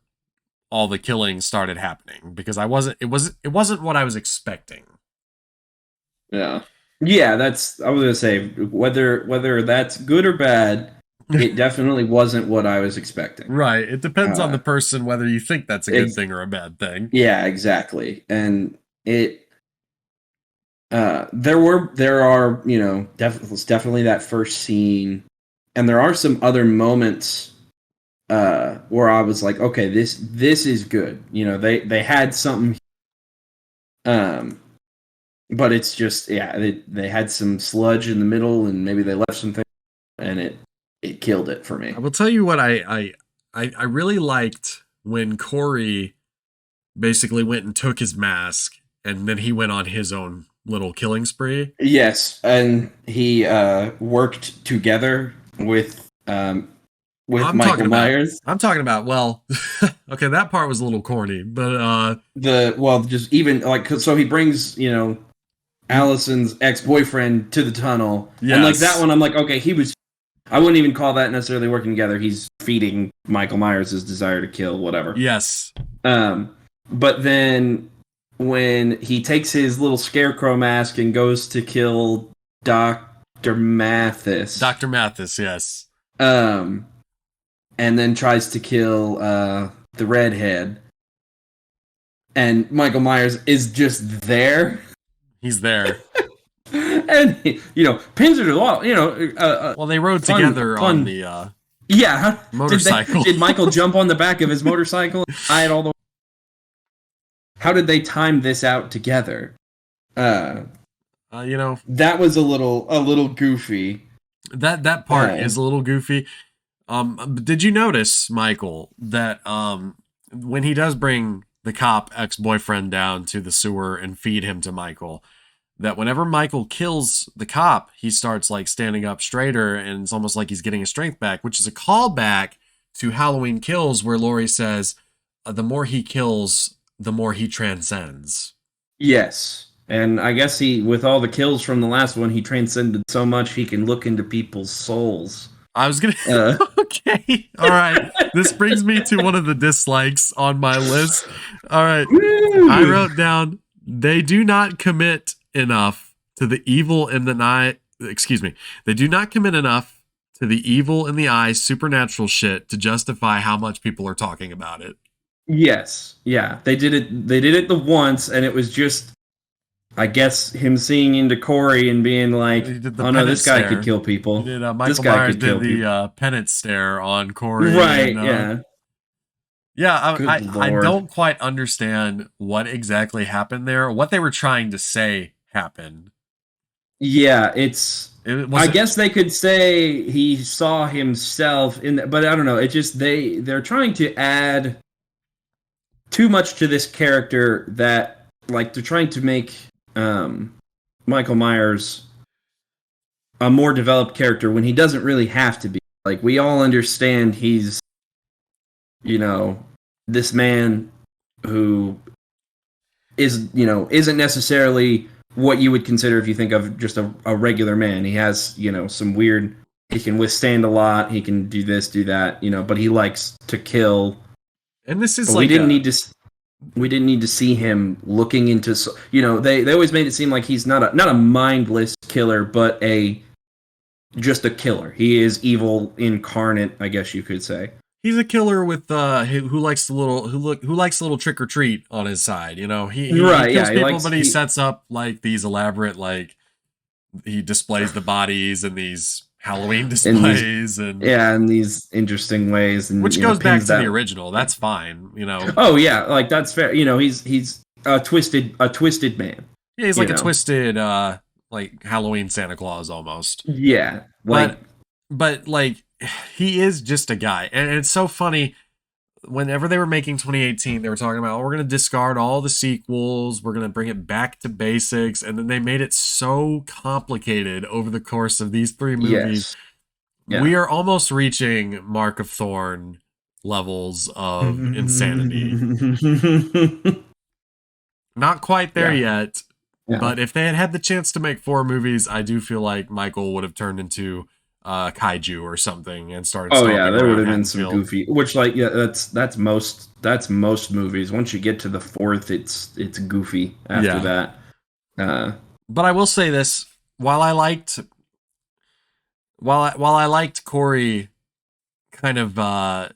all the killings started happening because it wasn't what I was expecting. Yeah. Yeah, I was gonna say whether that's good or bad, it definitely wasn't what I was expecting. Right. It depends on the person whether you think that's a good thing or a bad thing. Yeah, exactly. And there are, definitely that first scene, and there are some other moments where I was like, okay, this is good. They had something. But it's just, they had some sludge in the middle, and maybe they left some things, and it killed it for me. I will tell you what I really liked when Corey basically went and took his mask, and then he went on his own little killing spree. Yes, and he worked together with Michael Myers. I'm talking about, well, okay, that part was a little corny, but just even like, so he brings Allison's ex-boyfriend to the tunnel. Yes. And like that one, I'm like, okay, I wouldn't even call that necessarily working together. He's feeding Michael Myers' desire to kill, whatever. Yes. But then when he takes his little scarecrow mask and goes to kill Dr. Mathis. Dr. Mathis, yes. And then tries to kill the redhead. And Michael Myers is just there. He's there. And, pins her to the wall, well, they rode together on the motorcycle. Did Michael jump on the back of his motorcycle and ride all the way? How did they time this out together? That was a little goofy. That part is a little goofy. Did you notice, Michael, that when he does bring the cop ex-boyfriend down to the sewer and feed him to Michael, that whenever Michael kills the cop, he starts like standing up straighter, and it's almost like he's getting his strength back, which is a callback to Halloween Kills, where Laurie says, the more he kills, the more he transcends. Yes. And I guess with all the kills from the last one, he transcended so much he can look into people's souls. I was gonna. Uh, Okay, all right. This brings me to one of the dislikes on my list. All right, I wrote down they do not commit enough to the evil in the eye. Excuse me. They do not commit enough to the evil in the eye supernatural shit to justify how much people are talking about it. yes. Yeah. They did it the once, and it was just, I guess, him seeing into Corey and being like, He did the oh no, penance this guy could stare. kill He people. did. This Michael guy Myers could kill did people. the penance stare on Corey, Right. and Yeah. yeah, Good I Lord. don't quite understand what exactly happened there, what they were trying to say happened. Yeah. It I was it. guess they could say he saw himself in, but I don't know. It just they're trying to add too much to this character that, like, they're trying to make Michael Myers a more developed character when he doesn't really have to be. Like, we all understand he's, you know, this man who isn't necessarily what you would consider if you think of just a regular man. He has, some weird, he can withstand a lot, he can do this, do that, but he likes to kill. And this is But like a we didn't need to see him looking into, they always made it seem like he's not a mindless killer, but just a killer. He is evil incarnate, I guess you could say. he's a killer with who likes the little who likes a little trick or treat on his side. You know, he Right, kills yeah, he people, likes but he sets up like these elaborate, like, he displays the bodies in these Halloween in these displays, and in these interesting ways, and which goes back pins to the that. original. That's fine, you know. Oh yeah, like that's fair. He's a twisted man. Yeah, he's You like a know, twisted like Halloween Santa Claus almost. yeah, like But like, he is just a guy. And it's so funny, whenever they were making 2018, they were talking about, oh, we're going to discard all the sequels, we're going to bring it back to basics, and then they made it so complicated over the course of these three movies. yes, We yeah. are almost reaching Mark of Thorn levels of insanity. Not quite there Yeah, yet, yeah. but if they had had the chance to make 4 movies, I do feel like Michael would have turned into kaiju or something and started Oh yeah, stomping there would around have been some Haddonfield. goofy, which, like, yeah, that's most movies. Once you get to the fourth, it's goofy after Yeah. that. Uh, But I will say this: while I liked, while I liked Corey kind of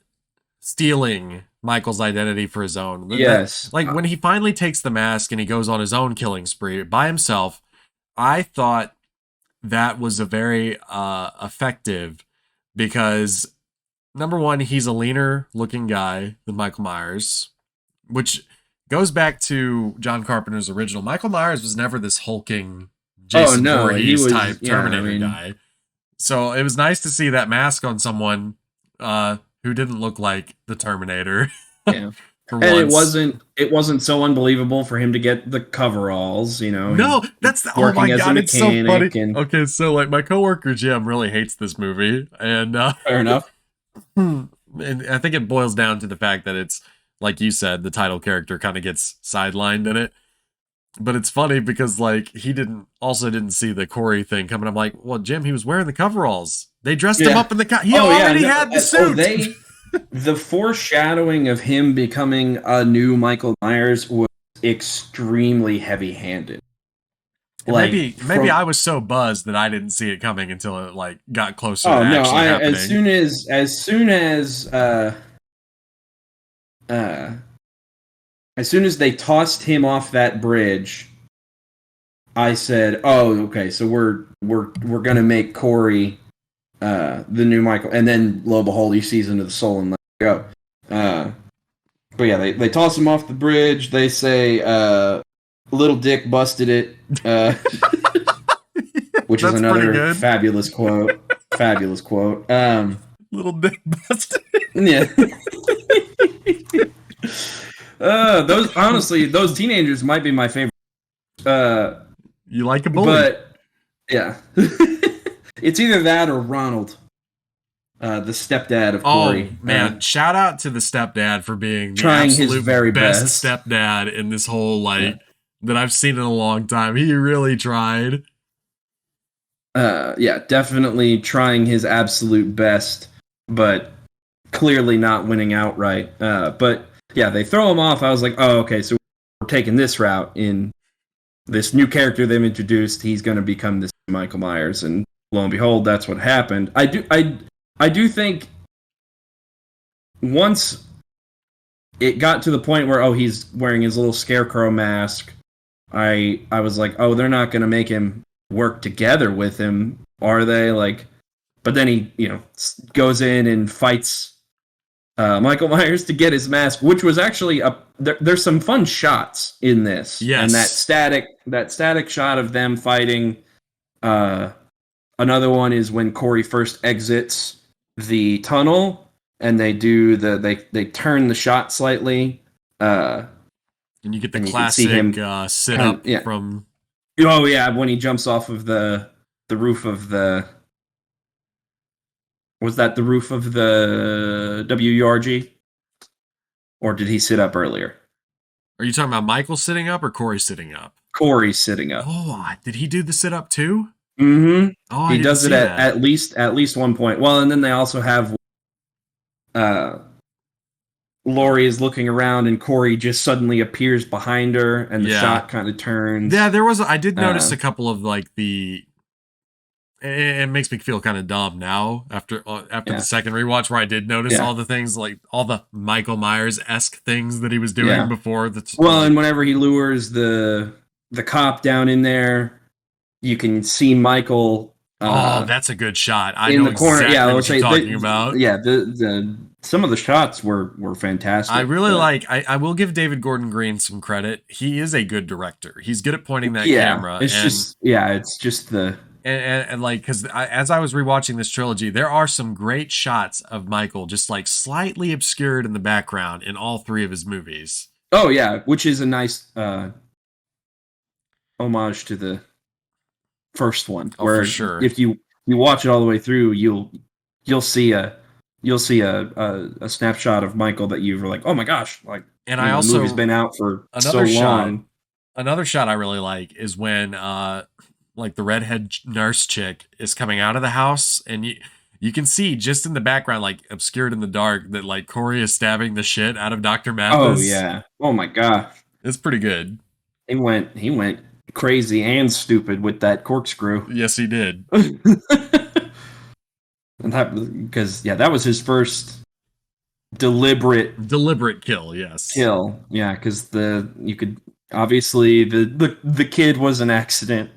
stealing Michael's identity for his own, yes, like when he finally takes the mask and he goes on his own killing spree by himself, I thought that was a very effective, because number one, he's a leaner looking guy than Michael Myers, which goes back to John Carpenter's original. Michael Myers was never this hulking oh Jason no, he Voorhees was, type yeah. I Terminator mean, guy. So it was nice to see that mask on someone who didn't look like the Terminator yeah. for And it once. wasn't so unbelievable for him to get the coveralls. No, He's oh my working as a god, it's so funny. mechanic, and Okay, so like my coworker Jim really hates this movie, and fair enough. and I think it boils down to the fact that it's, like you said, the title character kind of gets sidelined in it. But it's funny because like he didn't see the Corey thing coming. I'm like, well, Jim, he was wearing the coveralls. They dressed him Yeah. up in the he Oh yeah. already No, had the suit. the foreshadowing of him becoming a new Michael Myers was extremely heavy-handed. And Like, maybe I was so buzzed that I didn't see it coming until it like got closer to oh no, actually I happening. uh as soon as they tossed him off that bridge, I said, "Oh, okay, so we're gonna make Corey the new Michael." And then, lo and behold, he sees into the soul and let it go. But yeah, they toss him off the bridge. They say, "Little Dick busted it," which is That's pretty another good. fabulous quote. Fabulous quote. Little dick busted. Yeah. Those teenagers might be my favorite. You like a bully. But yeah, it's either that or Ronald. the stepdad of Oh Corey, man, shout out to the stepdad for being the trying his absolute very best best. stepdad in this whole Yeah. that I've seen in a long time. He really tried. Yeah, definitely trying his absolute best, but clearly not winning outright. But yeah, they throw him off. I was like, oh, okay, so we're taking this route in this new character they've introduced. He's going to become this Michael Myers, and lo and behold, that's what happened. I do think once it got to the point where he's wearing his little scarecrow mask, I was like, oh, they're not going to make him work together with him, are they? Like, but then he goes in and fights Michael Myers to get his mask, which was actually there's some fun shots in this, and Yes. that static shot of them fighting. Uh, Another one is when Corey first exits the tunnel, and they turn the shot slightly, And you get the and you can see classic him sit kind of, up yeah. from. Oh yeah, when he jumps off of the roof of the, was that the roof of the WURG, or did he sit up earlier? Are you talking about Michael sitting up or Corey sitting up? Corey's sitting up. Oh, did he do the sit up too? Mm-hmm. Oh, I He didn't does it see that. at least one point. Well, and then they also have uh Laurie is looking around and Corey just suddenly appears behind her and the Yeah. shot kind of turns. Yeah, there was. I did notice Uh, a couple of like the. It makes me feel kind of dumb now after the yeah. second rewatch where I did notice Yeah. all the things like all the Michael Myers esque things that he was doing Yeah. before. That's Well, like, and whenever he lures the cop down in there, you can see Michael oh, that's a good shot. I in know the corner. Yeah, exactly I would what you're say talking about. the some of the shots were I fantastic. really But like. I will give David Gordon Green some credit. He is a good director. He's good at pointing that yeah, camera it's just it's just the and like because as I was rewatching this trilogy, there are some great shots of Michael just like slightly obscured in the background in all three of his movies. oh yeah, which is a nice homage to the first one, Oh, for where sure. if you watch it all the way through, you'll see a a snapshot of Michael that you were like, oh my gosh, like And I the movie's also been out for so another shot. long. Another shot I really like is when like the redhead nurse chick is coming out of the house and you can see just in the background, like obscured in the dark, that like Corey is stabbing the shit out of Dr. Oh Mathis. yeah, oh my gosh, It's pretty good. he went crazy and stupid with that corkscrew. Yes, he did. And that because that was his first deliberate Deliberate kill, yes. kill. Yeah, because you could obviously the kid was an accident.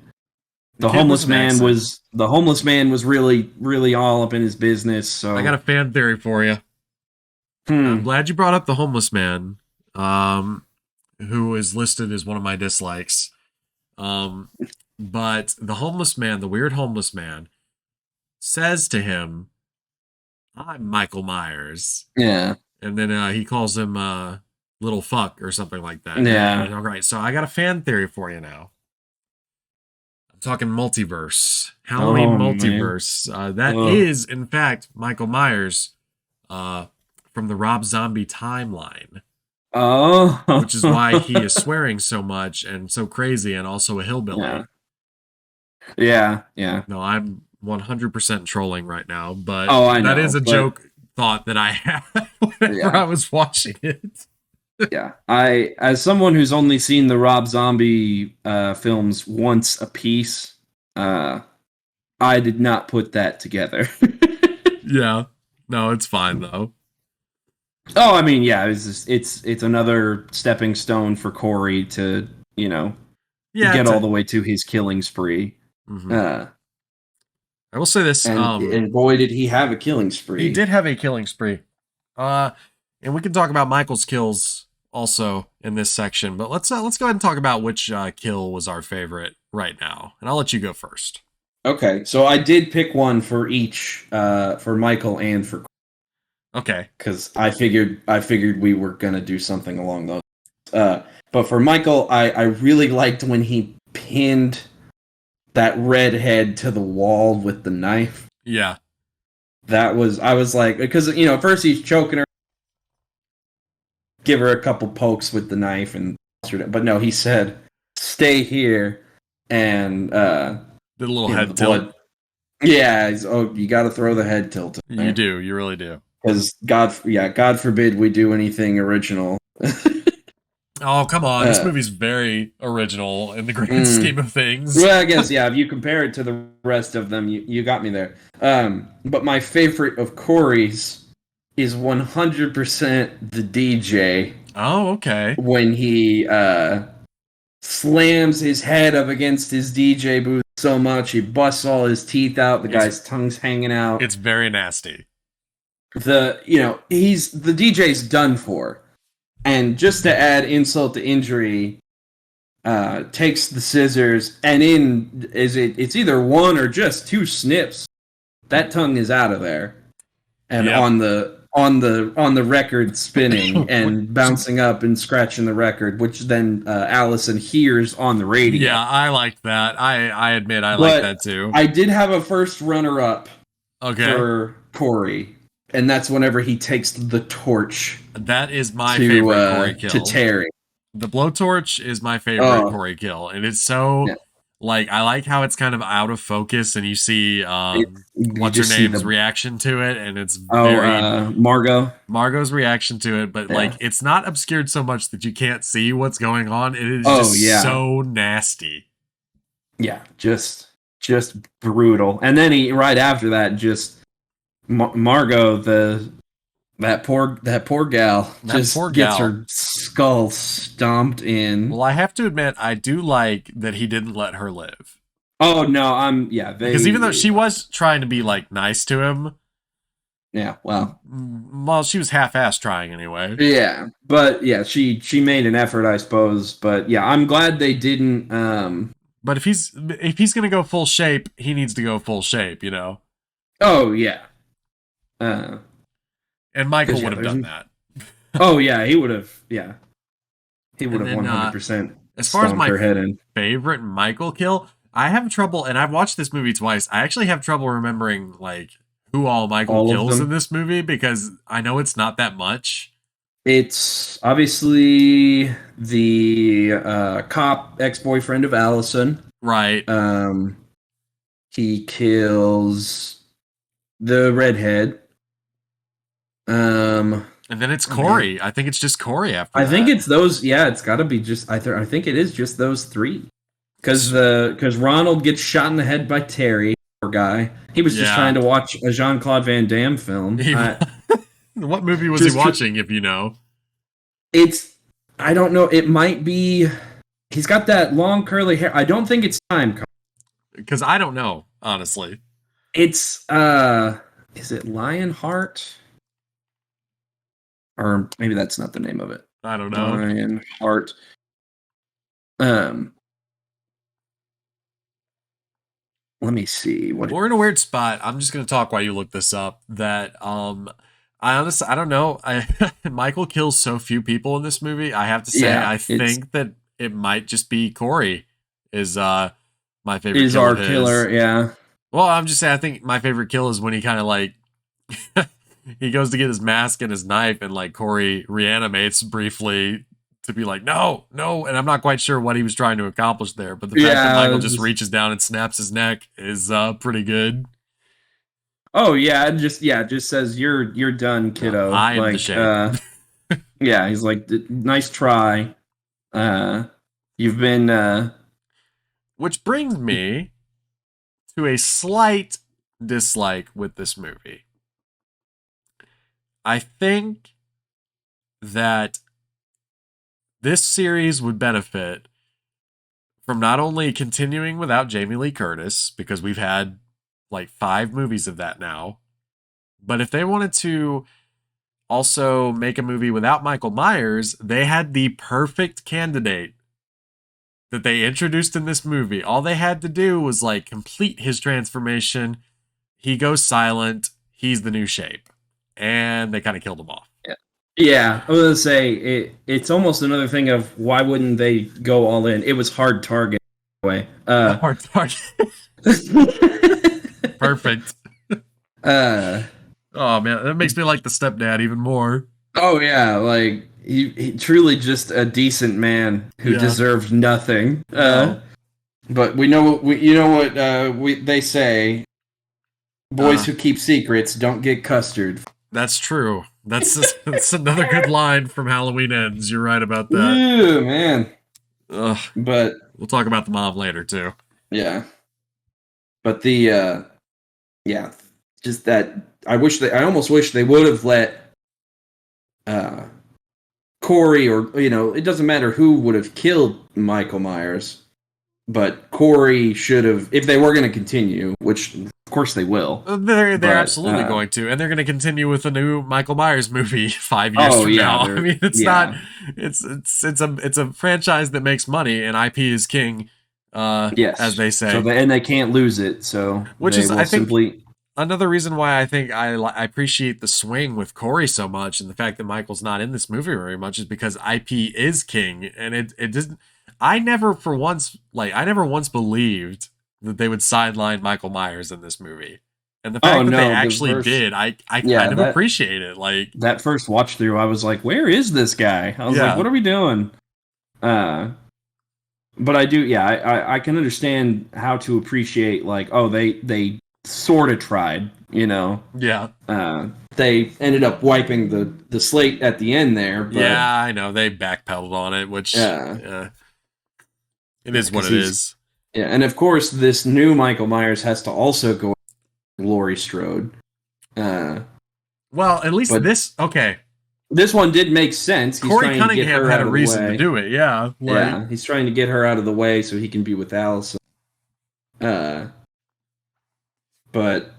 The kid was an accident. The homeless man was really all up in his business. So I got a fan theory for you. I'm glad you brought up the homeless man, who is listed as one of my dislikes. But the homeless man, the weird homeless man, says to him, "I'm Michael Myers," yeah, and then he calls him "little fuck" or something like that. yeah. All right, so I got a fan theory for you now. I'm talking multiverse, Halloween Oh man. multiverse. That Ugh. is, in fact, Michael Myers from the Rob Zombie timeline, Oh. which is why he is swearing so much and so crazy, and also a Yeah. hillbilly. Yeah. Yeah. No, I'm 100% trolling right now, but Oh, I that is know, a but joke thought that I had whenever yeah. I was watching it. Yeah. As someone who's only seen the Rob Zombie films once a piece, I did not put that together. Yeah. No, it's fine though. Oh, I mean, yeah, it's another stepping stone for Corey to, Yeah, get all the way to his killing spree. mhm. Uh, I will say this. and boy, did he have a killing He spree. did have a killing spree. Uh, and we can talk about Michael's kills also in this section, but let's go ahead and talk about which kill was our favorite right now. And I'll let you go first. Okay, so I did pick one for each, for Michael and for, Okay. because I figured we were gonna do something along those. But for Michael, I really liked when he pinned that redhead to the wall with the knife. Yeah. I was like, because at first he's choking her, give her a couple pokes with the knife, but no, he said, "Stay here," and Did a little the head tilt. blood. Yeah, you got to throw the head tilt. You do. You really do. Because God forbid we do anything original. Oh, come on. This movie's very original in the grand scheme of things. Well, I guess, yeah, if you compare it to the rest of them, you got me there. But my favorite of Corey's is 100% the DJ. Oh, okay. When he slams his head up against his DJ booth so much, he busts all his teeth out, the guy's tongue's hanging out. It's very nasty. The DJ's done for. And just to add insult to injury, takes the scissors and it's either one or just two snips. That tongue is out of there. And on the record spinning and bouncing up and scratching the record, which then Allison hears on the radio. Yeah, I liked that. I admit I like that too. I did have a first runner-up for Corey. And that's whenever he takes the torch. That is my favorite Corey kill. To Terry. The blowtorch is my favorite Corey kill. And it's so, I like how it's kind of out of focus and you see, what's her name's reaction to it. And it's very... Margot's reaction to it. But, it's not obscured so much that you can't see what's going on. It is just so nasty. Yeah, just brutal. And then right after that, just... Margot, that poor gal, gets her skull stomped in. Well, I have to admit, I do like that he didn't let her live. Oh no, because even though she was trying to be nice to him, well, she was half-assed trying anyway. Yeah, but she made an effort, I suppose. But yeah, I'm glad they didn't. But if he's gonna go full shape, he needs to go full shape, Oh yeah. And Michael would have done that. Oh yeah, he would have. Yeah, he would have 100%. As far as my favorite Michael kill, I have trouble, and I've watched this movie twice. I actually have trouble remembering who all Michael kills in this movie because I know it's not that much. It's obviously the cop ex-boyfriend of Allison, right? He kills the redhead. And then it's Corey. I think it's just Corey after that. I think it's those. Yeah, it's got to be just. I think it is just those three. Because Ronald gets shot in the head by Terry. Poor guy. He was just trying to watch a Jean-Claude Van Damme film. What movie was he watching? If you know, I don't know. It might be. He's got that long curly hair. I don't think it's Time. Because I don't know, honestly. It's is it Lionheart? Or maybe that's not the name of it. I don't know. Lionheart. Let me see. We're in a weird spot. I'm just going to talk while you look this up. That I don't know. Michael kills so few people in this movie. I have to say, I think that it might just be Corey is my favorite. Is our killer? Yeah. Well, I'm just saying. I think my favorite kill is when he kind of he goes to get his mask and his knife, and Corey reanimates briefly to be no, and I'm not quite sure what he was trying to accomplish there, but the fact that Michael just reaches down and snaps his neck is pretty good. Oh yeah, it just says you're done, kiddo. I am the shape. Yeah, he's nice try. You've been. Which brings me to a slight dislike with this movie. I think that this series would benefit from not only continuing without Jamie Lee Curtis, because we've had 5 movies of that now, but if they wanted to also make a movie without Michael Myers, they had the perfect candidate that they introduced in this movie. All they had to do was complete his transformation. He goes silent. He's the new shape. And they kind of killed him off. Yeah, I was going to say, it's almost another thing of why wouldn't they go all in? It was hard target anyway. Hard target. Perfect. Oh man, that makes me like the stepdad even more. Oh yeah, like he truly just a decent man who Yeah. deserved nothing. No. But we know you know what they say: boys Uh, who keep secrets don't get custard. that's true. That's another good line from Halloween Ends. You're right about that. Ew, man. Ugh. But We'll talk about the mom later too. yeah, but the yeah, just that I almost wish they would have let uh Corey, or it doesn't matter who would have killed Michael Myers, but Corey should have, if they were going to continue, which of course they will. They're But absolutely going to, and they're going to continue with a new Michael Myers movie 5 years oh from yeah, now. I mean, it's not. yeah, It's a franchise that makes money, and IP is king, as yes. they So say. and they can't lose it, so Which they is, will I think, simply. another reason why I think I appreciate the swing with Corey so much, and the fact that Michael's not in this movie very much, is because IP is king, and it doesn't. I never once believed that they would sideline Michael Myers in this movie, and the Oh fact that they no, actually did, I yeah, kind of appreciate it. Like, that first watch through, I was like, where is this guy? I was like, yeah, what are we doing? Uh, but I do, yeah, I can understand how to appreciate, like, oh, they sort of tried, yeah, they ended up wiping the slate at the end there, but yeah. I know they backpedaled on it, which it is what because it he's is. yeah, and of course this new Michael Myers has to also go Laurie Strode, Well, at least but this okay. this one did make sense. He's Corey trying to get Cunningham her had out a of the reason to way. do it. Yeah, like Yeah, he's trying to get her out of the way so he can be with Allison. Uh, but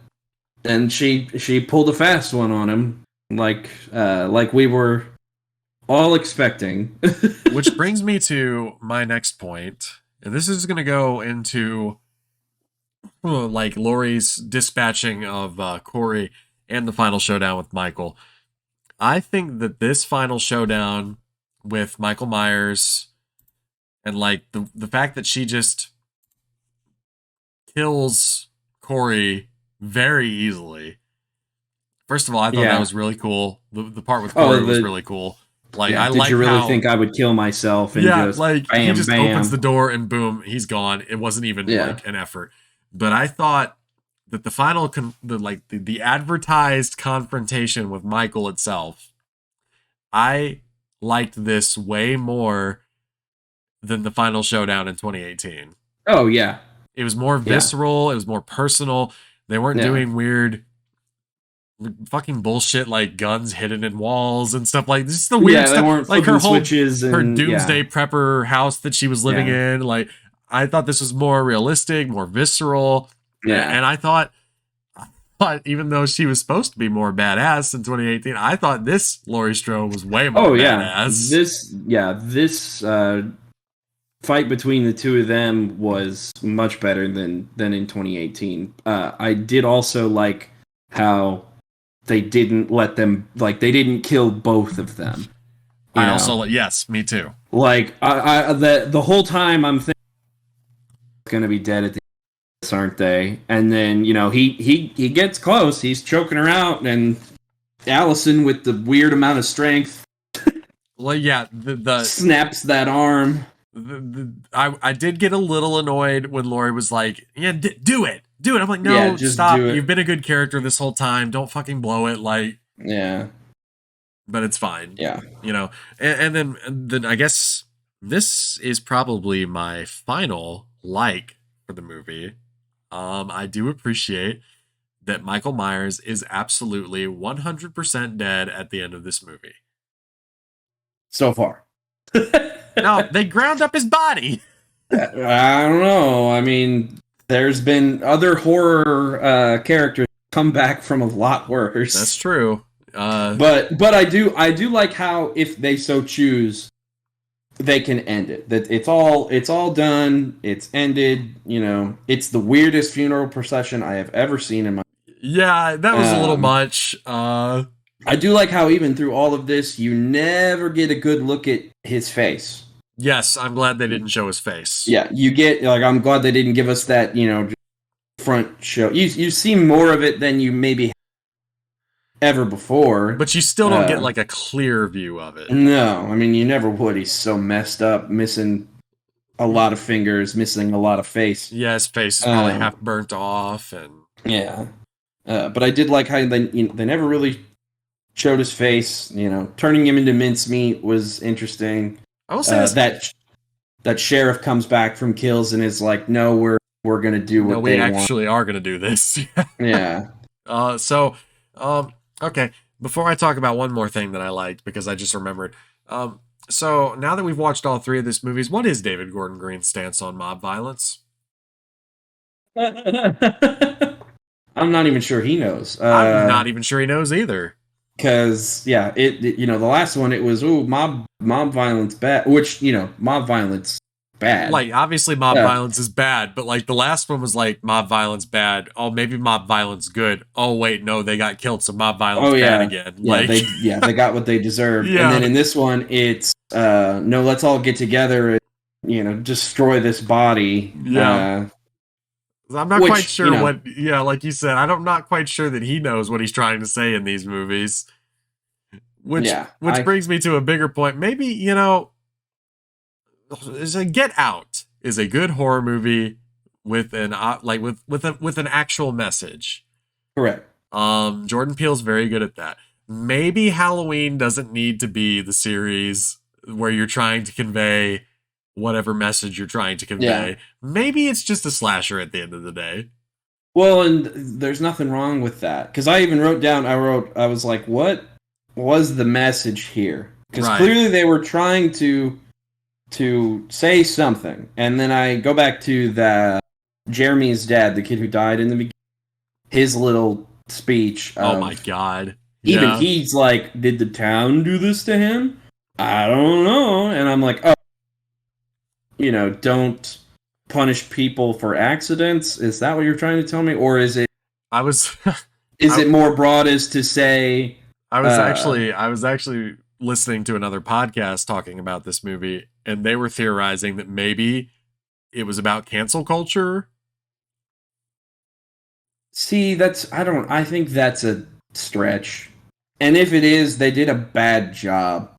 and she pulled a fast one on him, like we were all expecting. which brings me to my next point. And this is going to go into like Laurie's dispatching of Corey and the final showdown with Michael. I think that this final showdown with Michael Myers and like the fact that she just kills Corey very easily. First of all, I thought that Yeah. was really cool. The part with Oh, Corey was really cool. Like yeah. I Did you like really how think I would kill myself and yeah, just like he bam, just opens the bam? door and boom, he's gone. It wasn't even Yeah. like an effort. But I thought that the final the advertised confrontation with Michael itself, I liked this way more than the final showdown in 2018. Oh yeah. It was more Yeah. visceral, it was more personal. They weren't Yeah. doing weird fucking bullshit like guns hidden in walls and stuff like this is the weird Yeah, they stuff weren't like flipping switches her and doomsday prepper house that she was living Yeah. in. Like I thought this was more realistic, more visceral, Yeah. and I thought but even though she was supposed to be more badass in 2018, I thought this Laurie Strode was way more Oh yeah. badass. This fight between the two of them was much better than in 2018. I did also like how they didn't let them, like, they didn't kill both of them. I also yes, me too. Like the whole time I'm thinking it's gonna be dead at the end, aren't they? And then he gets close, he's choking her out, and Allison with the weird amount of strength, Well, yeah, the snaps that arm. I did get a little annoyed when Laurie was like, "Yeah, do it, do it." I'm like, "No, Yeah, just stop! do it. You've been a good character this whole time. Don't fucking blow it." Like, Yeah. but it's fine. Yeah. And then I guess this is probably my final like for the movie. I do appreciate that Michael Myers is absolutely 100% dead at the end of this movie. So far. No, they ground up his body. I don't know. I mean, there's been other horror characters come back from a lot worse. That's true. But I do like how, if they so choose, they can end it. That it's all done. It's ended. It's the weirdest funeral procession I have ever seen in my. Yeah, that was a little much. I do like how even through all of this, you never get a good look at his face. Yes, I'm glad they didn't show his face. Yeah, you get, like, I'm glad they didn't give us that, front show. You see more of it than you maybe. ever before. But you still don't get like a clear view of it. No, I mean you never would. He's so messed up, missing a lot of fingers, missing a lot of face. Yeah, his face is probably half burnt off, and yeah. But I did like how they never really showed his face. You know, turning him into mincemeat was interesting. I will say that sheriff comes back from kills and is like, "No, we're gonna do what we they actually are gonna do this." Yeah. Okay. Before I talk about one more thing that I liked, because I just remembered. So now that we've watched all three of these movies, what is David Gordon Green's stance on mob violence? I'm not even sure he knows. I'm not even sure he knows either. Because the last one it was mob violence bad, which mob violence bad. Like obviously mob violence is bad, but like the last one was like mob violence bad. Oh, maybe mob violence good. Oh wait, no, they got killed, so mob violence bad again. They got what they deserved. Yeah. And then in this one, it's no, let's all get together and destroy this body. Yeah. I'm not quite sure what. Yeah, like you said, I'm not quite sure that he knows what he's trying to say in these movies. Which brings me to a bigger point. Maybe Get Out is a good horror movie with an with an actual message. Correct. Jordan Peele's very good at that. Maybe Halloween doesn't need to be the series where you're trying to convey whatever message you're trying to convey. Yeah. Maybe it's just a slasher at the end of the day. Well, and there's nothing wrong with that. Because I even wrote down, I was like, what was the message here? Because clearly they were trying to say something. And then I go back to Jeremy's dad, the kid who died in the beginning, his little speech. Oh my God. Yeah. Even he's like, did the town do this to him? I don't know. And I'm like, oh, don't punish people for accidents. Is that what you're trying to tell me? Or is it... is it more broad as to say... I was actually listening to another podcast talking about this movie, and they were theorizing that maybe it was about cancel culture. See, I think that's a stretch. And if it is, they did a bad job.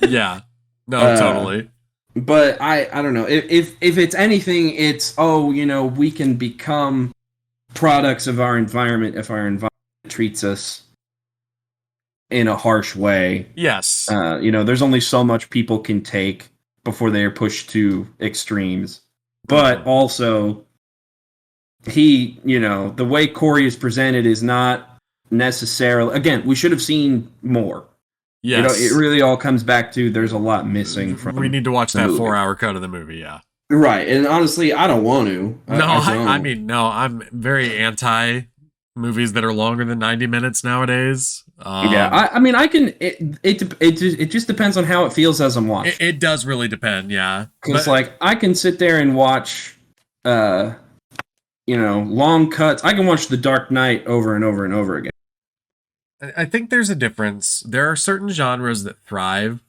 Yeah. No, totally. But I don't know. If it's anything, it's, we can become products of our environment if our environment treats us in a harsh way. Yes. There's only so much people can take before they are pushed to extremes. But also, the way Corey is presented is not necessarily... Again, we should have seen more. Yes. It really all comes back to there's a lot missing from... We need to watch that 4-hour cut of the movie, yeah. Right, and honestly, I don't want to. I'm very anti movies that are longer than 90 minutes nowadays. I can... It just depends on how it feels as I'm watching. It does really depend, yeah. Because, I can sit there and watch, long cuts. I can watch The Dark Knight over and over and over again. I think there's a difference. There are certain genres that thrive.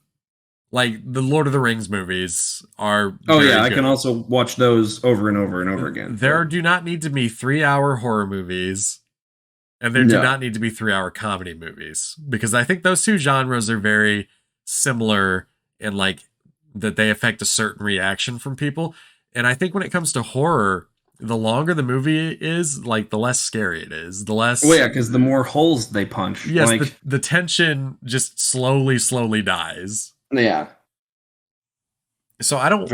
Like the Lord of the Rings movies are... I can also watch those over and over and over again. There do not need to be 3-hour horror movies, and there do not need to be 3-hour comedy movies. Because I think those two genres are very similar in that they affect a certain reaction from people. And I think when it comes to horror... The longer the movie is, the less scary it is. The less... Well, yeah, because the more holes they punch. Yes, the tension just slowly dies. Yeah. So I don't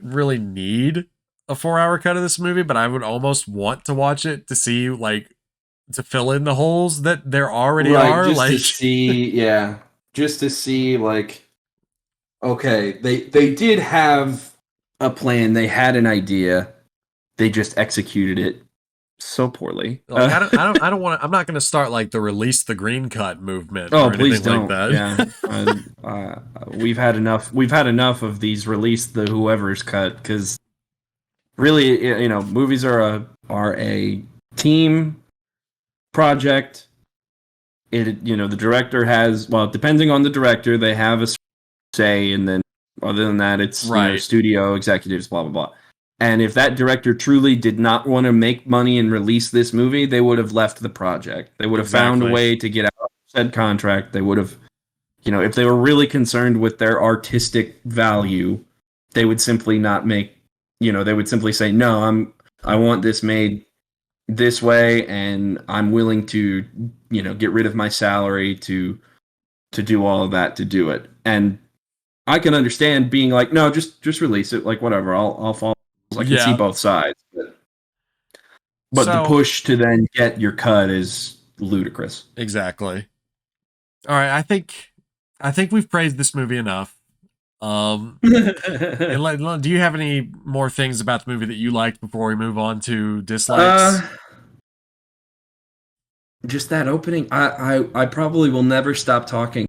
really need a 4-hour cut of this movie, but I would almost want to watch it to see, to fill in the holes that there already are. Just to see, okay, they did have a plan. They had an idea. They just executed it so poorly. I don't want to. I'm not going to start the release the green cut movement. Or please don't. That. Yeah, we've had enough. We've had enough of these release the whoever's cut because really, movies are a team project. The director has depending on the director, they have a say, and then other than that, it's studio executives, blah blah blah. And if that director truly did not want to make money and release this movie, they would have left the project. They would have found a way to get out. said contract. They would have, if they were really concerned with their artistic value, they would simply not make, they would simply say, no, I want this made this way, and I'm willing to, get rid of my salary to do all of that to do it. And I can understand being like, no, just release it, like whatever. I'll follow. I can see Yeah. both sides, but the So push to then get your cut is ludicrous. exactly. All right. I think we've praised this movie enough. Do you have any more things about the movie that you liked before we move on to uh, dislikes? just that opening. I probably will never stop talking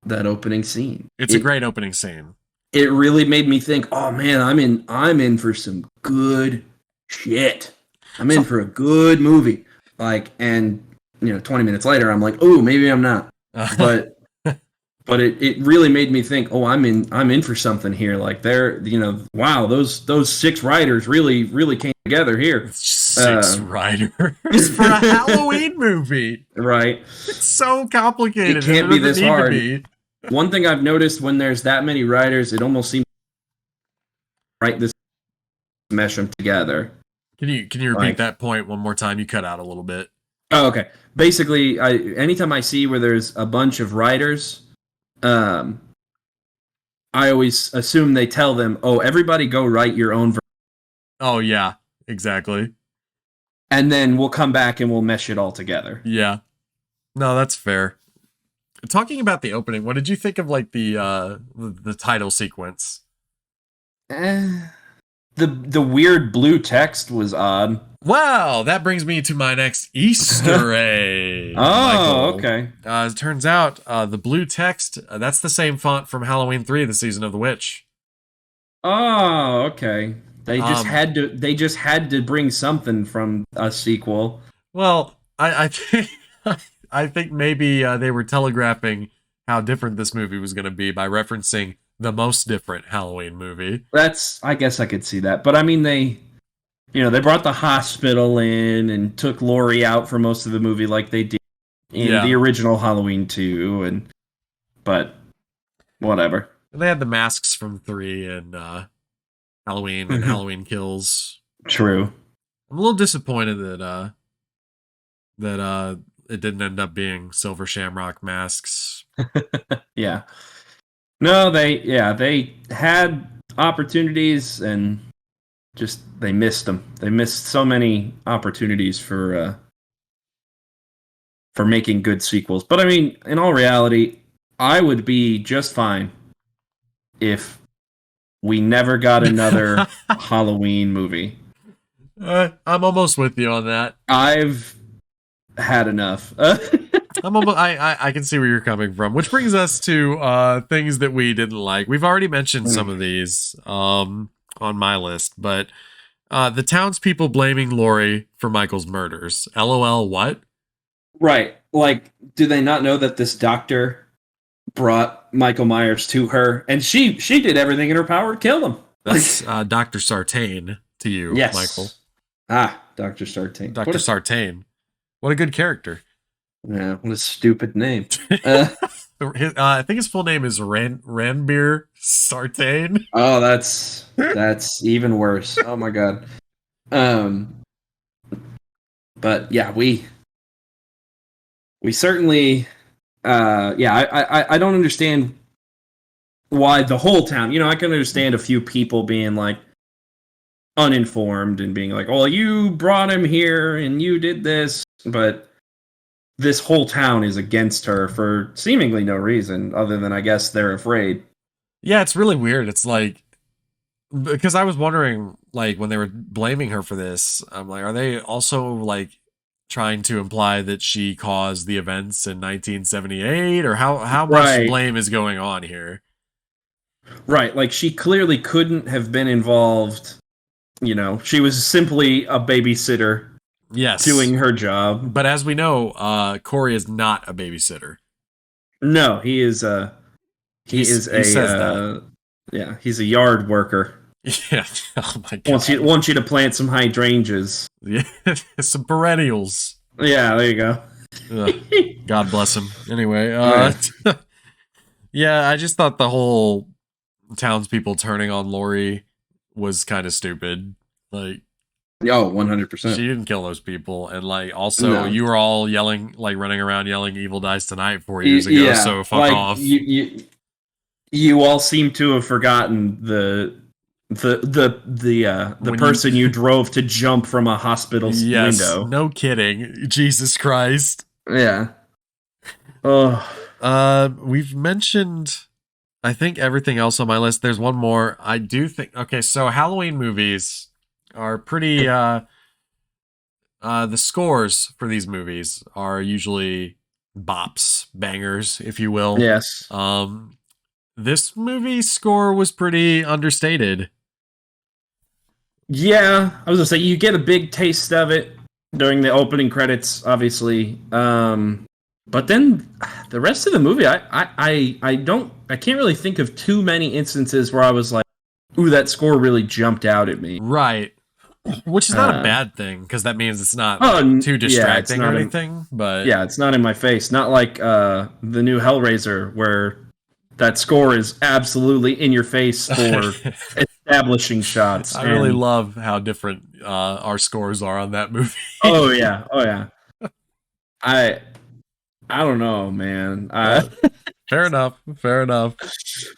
that opening scene. It's a great opening scene. It really made me think, oh man, I'm in for some good shit. I'm in So, for a good movie. Like, and 20 minutes later, I'm like, oh, maybe I'm not. But it really made me think, oh, I'm in for something here. Like, wow, those six writers really came together here. six writers for a Halloween movie. Right. It's so complicated. It can't be this need hard. to be. One thing I've noticed when there's that many writers, it almost seems right this mesh them together. Can you repeat that point one more time? You cut out a little bit. Oh, okay. Basically, anytime I see where there's a bunch of writers, I always assume they tell them, "Oh, everybody go write your own version, Oh yeah, exactly. and then we'll come back and we'll mesh it all together." Yeah. No, that's fair. Talking about the opening, what did you think of like the title sequence? The weird blue text was odd. Wow, that brings me to my next Easter egg. Oh, Michael. okay. It turns out the blue text, that's the same font from Halloween 3, the Season of the Witch. Oh, okay. They just had to bring something from a sequel. Well, I think I think maybe they were telegraphing how different this movie was going to be by referencing the most different Halloween movie. I guess I could see that. But I mean, they brought the hospital in and took Laurie out for most of the movie like they did in the original Halloween 2, but whatever. And they had the masks from 3 and Halloween and Halloween Kills. True. I'm a little disappointed that it didn't end up being Silver Shamrock masks. Yeah. No, they had opportunities and just they missed them. They missed so many opportunities for making good sequels. But I mean, in all reality, I would be just fine if we never got another Halloween movie. I'm almost with you on that. I've had enough. I can see where you're coming from, which brings us to things that we didn't like. We've already mentioned some of these on my list, but the townspeople blaming Laurie for Michael's murders. LOL, what? Right. Like, do they not know that this doctor brought Michael Myers to her, and she did everything in her power to kill him? That's Dr. Sartain to you, yes. Michael. Dr. Sartain. Dr. Sartain. What a good character. Yeah, what a stupid name. I think his full name is Ranbir Sartain. Oh, that's even worse. Oh my god. But yeah, we certainly I don't understand why the whole town, I can understand a few people being like uninformed and being like, "Oh, you brought him here and you did this," but this whole town is against her for seemingly no reason other than I guess they're afraid. Yeah, it's really weird. It's like, because I was wondering, like, when they were blaming her for this, I'm like, are they also like trying to imply that she caused the events in 1978, or how much blame is going on here? Right, like she clearly couldn't have been involved. She was simply a babysitter. Yes, doing her job. But as we know, Corey is not a babysitter. No, he is he's a yard worker. Yeah. Oh my god. Wants you to plant some hydrangeas. Yeah, some perennials. Yeah, there you go. Ugh, God bless him. Anyway, Oh yeah. yeah, I just thought the whole townspeople turning on Lori was kind of stupid. Like, Oh, 100%. she didn't kill those people, and like, also, No. you were all yelling, like, running around yelling "Evil dies tonight" 4 years ago. Yeah, So fuck like off. you all seem to have forgotten the When you, person you drove to jump from a hospital yes, window. no kidding. Jesus Christ. Yeah. Oh. We've mentioned, I think, everything else on my list. There's one more. I do think. Okay, so Halloween movies are pretty. The scores for these movies are usually bops, bangers, if you will. Yes. Um, this movie score was pretty understated. Yeah, I was gonna say you get a big taste of it during the opening credits, obviously. But then the rest of the movie, I can't really think of too many instances where I was like, "Ooh, that score really jumped out at me." Right. Which is not a Uh, bad thing because that means it's not oh too yeah, it's distracting or not in anything. But yeah, it's not in my face. Not like the new Hellraiser where that score is absolutely in your face for establishing shots I really and love how different our scores are on that movie. oh yeah. I I don't know, man. uh, fair enough. Fair enough.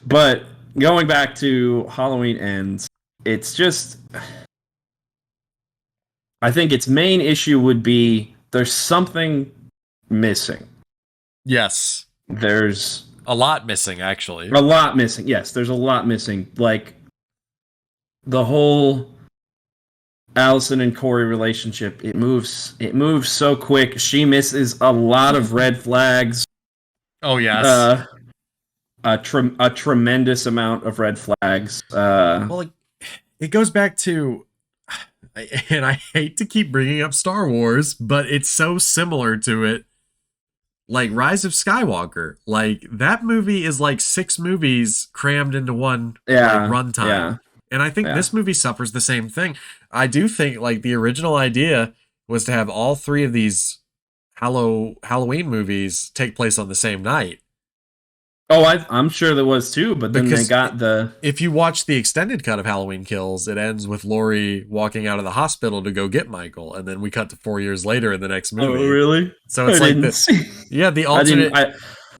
But going back to Halloween Ends, it's just I think its main issue would be there's something missing. Yes. There's A lot missing, actually. a lot missing. Yes, there's a lot missing. Like the whole Allison and Corey relationship, it moves so quick. She misses a lot of red flags. Oh, yes. Uh a tremendous amount of red flags. Well, it goes back to, and I hate to keep bringing up Star Wars, but it's so similar to it. Like Rise of Skywalker. Like, that movie is like 6 movies crammed into one, like, Yeah, runtime. yeah, And I think yeah. this movie suffers the same thing. I do think, like, the original idea was to have all 3 of these Halloween movies take place on the same night. Oh, I'm sure there was too, but then they Because got the. if you watch the extended cut of Halloween Kills, it ends with Laurie walking out of the hospital to go get Michael, and then we cut to 4 years later in the next Oh, movie. really? So I it's like didn't see. the I didn't. alternate,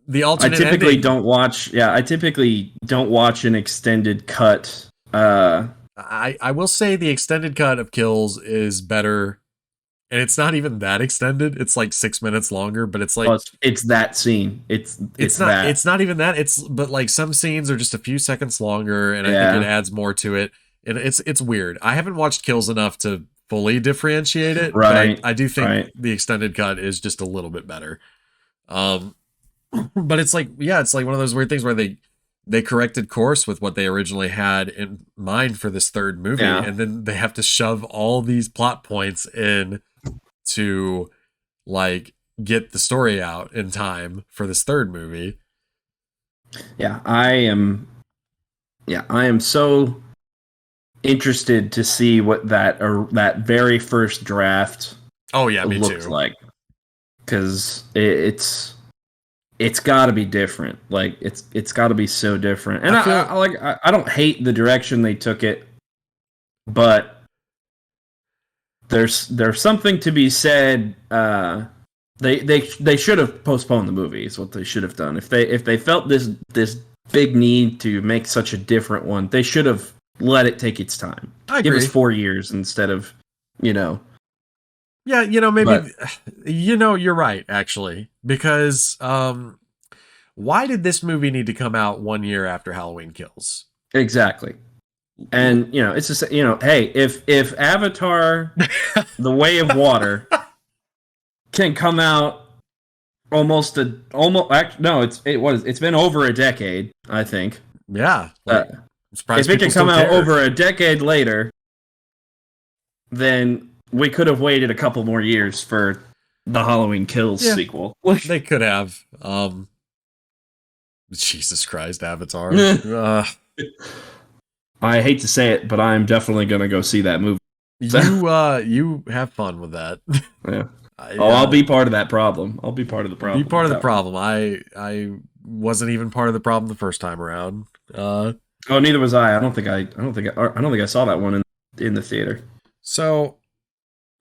the I alternate typically ending. don't watch. Yeah, I typically don't watch an extended cut. I will say the extended cut of Kills is better, and it's not even that extended. It's like 6 minutes longer, but it's like It's that scene. It's that. it's not even that. It's but like some scenes are just a few seconds longer, and I think it Yeah. adds more to it. And it's weird. I haven't watched Kills enough to fully differentiate it, but Right. I do think Right. the extended cut is just a little bit better. Um, but it's like, yeah, it's like one of those weird things where they corrected course with what they originally had in mind for this third movie, Yeah. and then they have to shove all these plot points in to, like, get the story out in time for this third movie. Yeah. I am. Yeah. I am so interested to see what that very first draft Oh yeah, me looks too. like because it's got to be different. Like it's got to be so different. And I feel I don't hate the direction they took it, but there's something to be said. They should have postponed the movie. Is what they should have done. If they felt this big need to make such a different one, they should have let it take its time. I Give us agree. 4 years instead of you know. Yeah, maybe But you're right, actually, because why did this movie need to come out 1 year after Halloween Kills? exactly. And it's just hey, if Avatar, The Way of Water, can come out it's been over a decade, I think. Yeah, like, I'm surprised If it people can come still out care. over a decade later, then we could have waited a couple more years for the Halloween Kills Yeah. sequel. They could have. Jesus Christ, Avatar. uh, I hate to say it, but I'm definitely gonna go see that movie. you have fun with that. Yeah. I, Oh, I'll be part of that problem. I'll be part of the be problem part with of the that one. problem. I wasn't even part of the problem the first time around. Uh, Oh, neither was I. I don't think I saw that one in the theater. so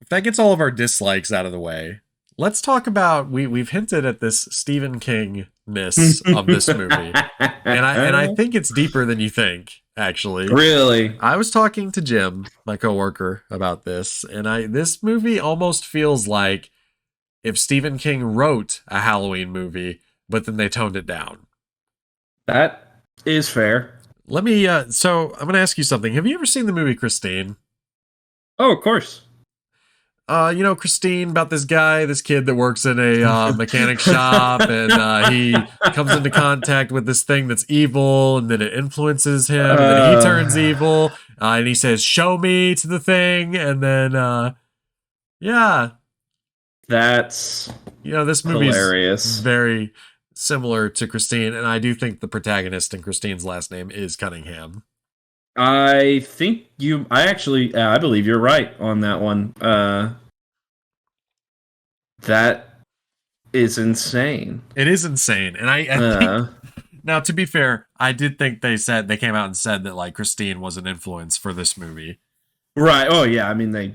if that gets all of our dislikes out of the way, let's talk about we've hinted at this Stephen King ness of this movie. And I think it's deeper than you think, actually. Really? I was talking to Jim, my coworker, about this, and I this movie almost feels like if Stephen King wrote a Halloween movie, but then they toned it down. That is fair. Let me so I'm gonna ask you something. Have you ever seen the movie Christine? Oh, of course. You know Christine, about this guy, this kid that works in a mechanic shop, and he comes into contact with this thing that's evil, and then it influences him, and then he turns Uh, evil, and he says, "Show me" to the thing, and then yeah, that's you know this movie's hilarious. very similar to Christine, and I do think the protagonist in Christine's last name is Cunningham. I believe you're right on that one. That is insane. It is insane, and I think Uh, now to be fair, I did think they came out and said that like Christine was an influence for this movie. right. Oh yeah. I mean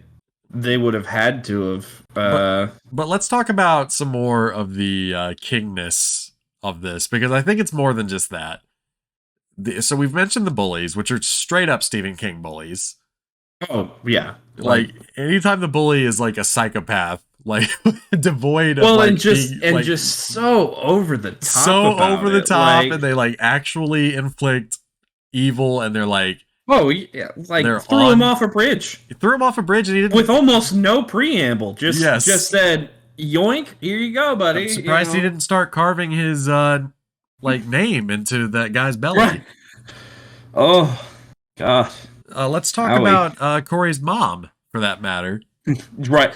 they would have had to have. But but let's talk about some more of the kingness of this because I think it's more than just that. So we've mentioned the bullies, which are straight up Stephen King bullies. Oh yeah. Like Like anytime the bully is like a psychopath, like devoid of well, like being and like just so over the top so over about the it. top, and Like they like actually inflict evil, and they're like oh yeah, like they're threw him on off a bridge threw him off a bridge, and he with didn't. almost no preamble. Just Yes, said yoink. Here you go, buddy. I'm You surprised he know. didn't start carving his like name into that guy's Right. belly. Oh God. Let's talk Howie. about Corey's mom, for that matter. Right.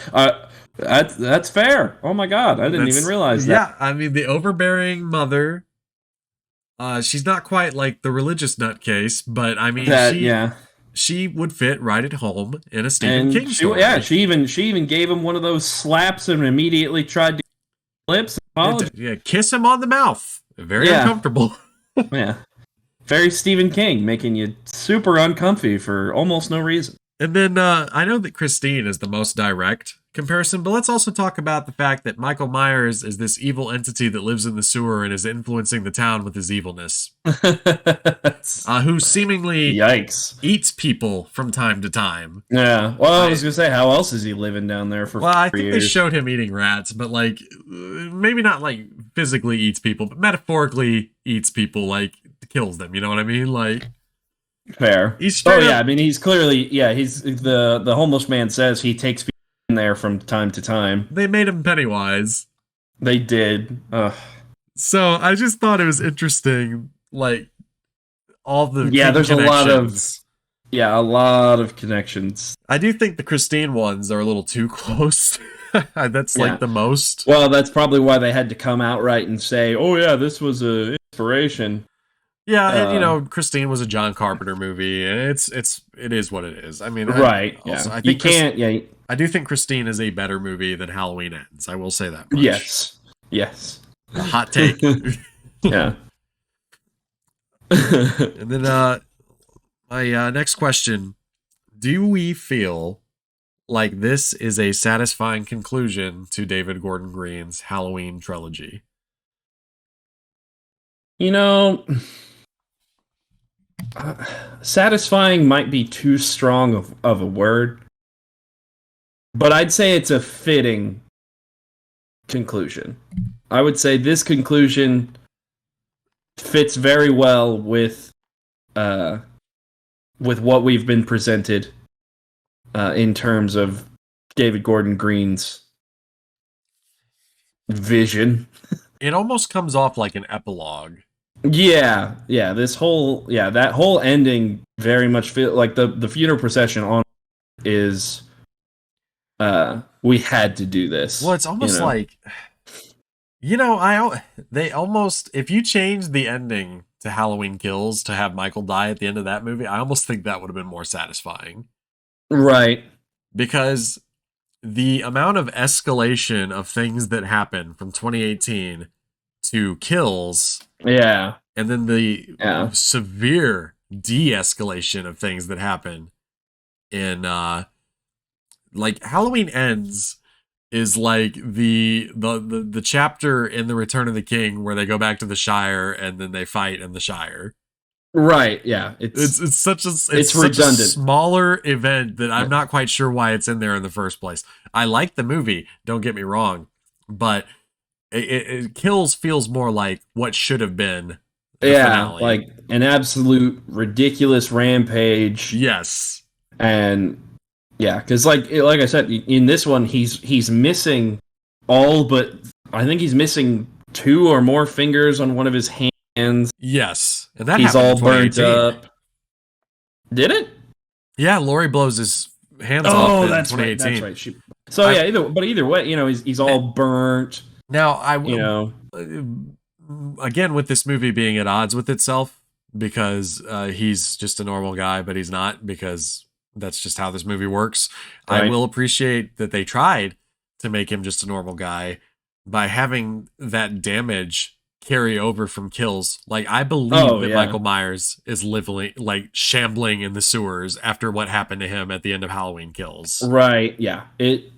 That's fair. Oh my God, I didn't even That's realize that. yeah. I mean, the overbearing mother. She's not quite like the religious nutcase, but I mean, That yeah. she would fit right at home in a Stephen And King story. she even gave him one of those slaps and immediately tried to lips. Apologize. Yeah, kiss him on the mouth. Very Yeah. uncomfortable. Yeah. Very Stephen King, making you super uncomfy for almost no reason. And then I know that Christine is the most direct comparison, but let's also talk about the fact that Michael Myers is this evil entity that lives in the sewer and is influencing the town with his evilness, who seemingly Yikes. eats people from time to time. Yeah. Well, I was gonna say, how else is he living down there for Well, I 4 think they years? showed him eating rats, but like maybe not like physically eats people, but metaphorically eats people, like kills them. You know what I mean? Like Fair. he's Oh straight yeah, up. I mean he's clearly he's the homeless man says he takes people in there from time to time. They made him Pennywise. They did. Ugh. So I just thought it was interesting, like all the Yeah, King there's connections. a lot of connections. I do think the Christine ones are a little too close. That's like Yeah. the most. Well, that's probably why they had to come out right and say, "Oh yeah, this was a inspiration." Yeah, and you Uh, know, Christine was a John Carpenter movie, and it is what it is. I mean, right. also Yeah. I You think can't. Yeah. I do think Christine is a better movie than Halloween Ends. I will say that much. Yes. Yes. A hot take. Yeah. And then my next question: do we feel like this is a satisfying conclusion to David Gordon Green's Halloween trilogy? You know, satisfying might be too strong of a word, but I'd say it's a fitting conclusion. I would say this conclusion fits very well with what we've been presented in terms of David Gordon Green's vision. It almost comes off like an epilogue. Yeah, yeah. That whole ending very much feel like the funeral procession on is. We had to do this. Well, it's almost like, you know, they almost, if you change the ending to Halloween Kills to have Michael die at the end of that movie, I almost think that would have been more satisfying. right. Because the amount of escalation of things that happen from 2018 to kills, Yeah. and then the Yeah. severe de-escalation of things that happen in like Halloween Ends is like the chapter in the Return of the King where they go back to the Shire and then they fight in the Shire. Right. Yeah. It's It's such a redundant. smaller event that I'm Yeah. not quite sure why it's in there in the first place. I like the movie, don't get me wrong, but it kills feels more like what should have been the Yeah, finale. like an absolute ridiculous rampage, Yes. and yeah, because like I said, in this one, he's missing all but I think he's missing two or more fingers on one of his hands. Yes. And that He's happened in all burnt 2018. up. Did it? Yeah, Laurie blows his hands off Oh, in that's right. That's 2018. right. So I yeah, either way, he's all burnt. now You know. again with this movie being at odds with itself because he's just a normal guy, but he's not because that's just how this movie works. I Right. will appreciate that they tried to make him just a normal guy by having that damage carry over from kills. Like I believe Oh that yeah. Michael Myers is living like shambling in the sewers after what happened to him at the end of Halloween Kills. Right. Yeah. It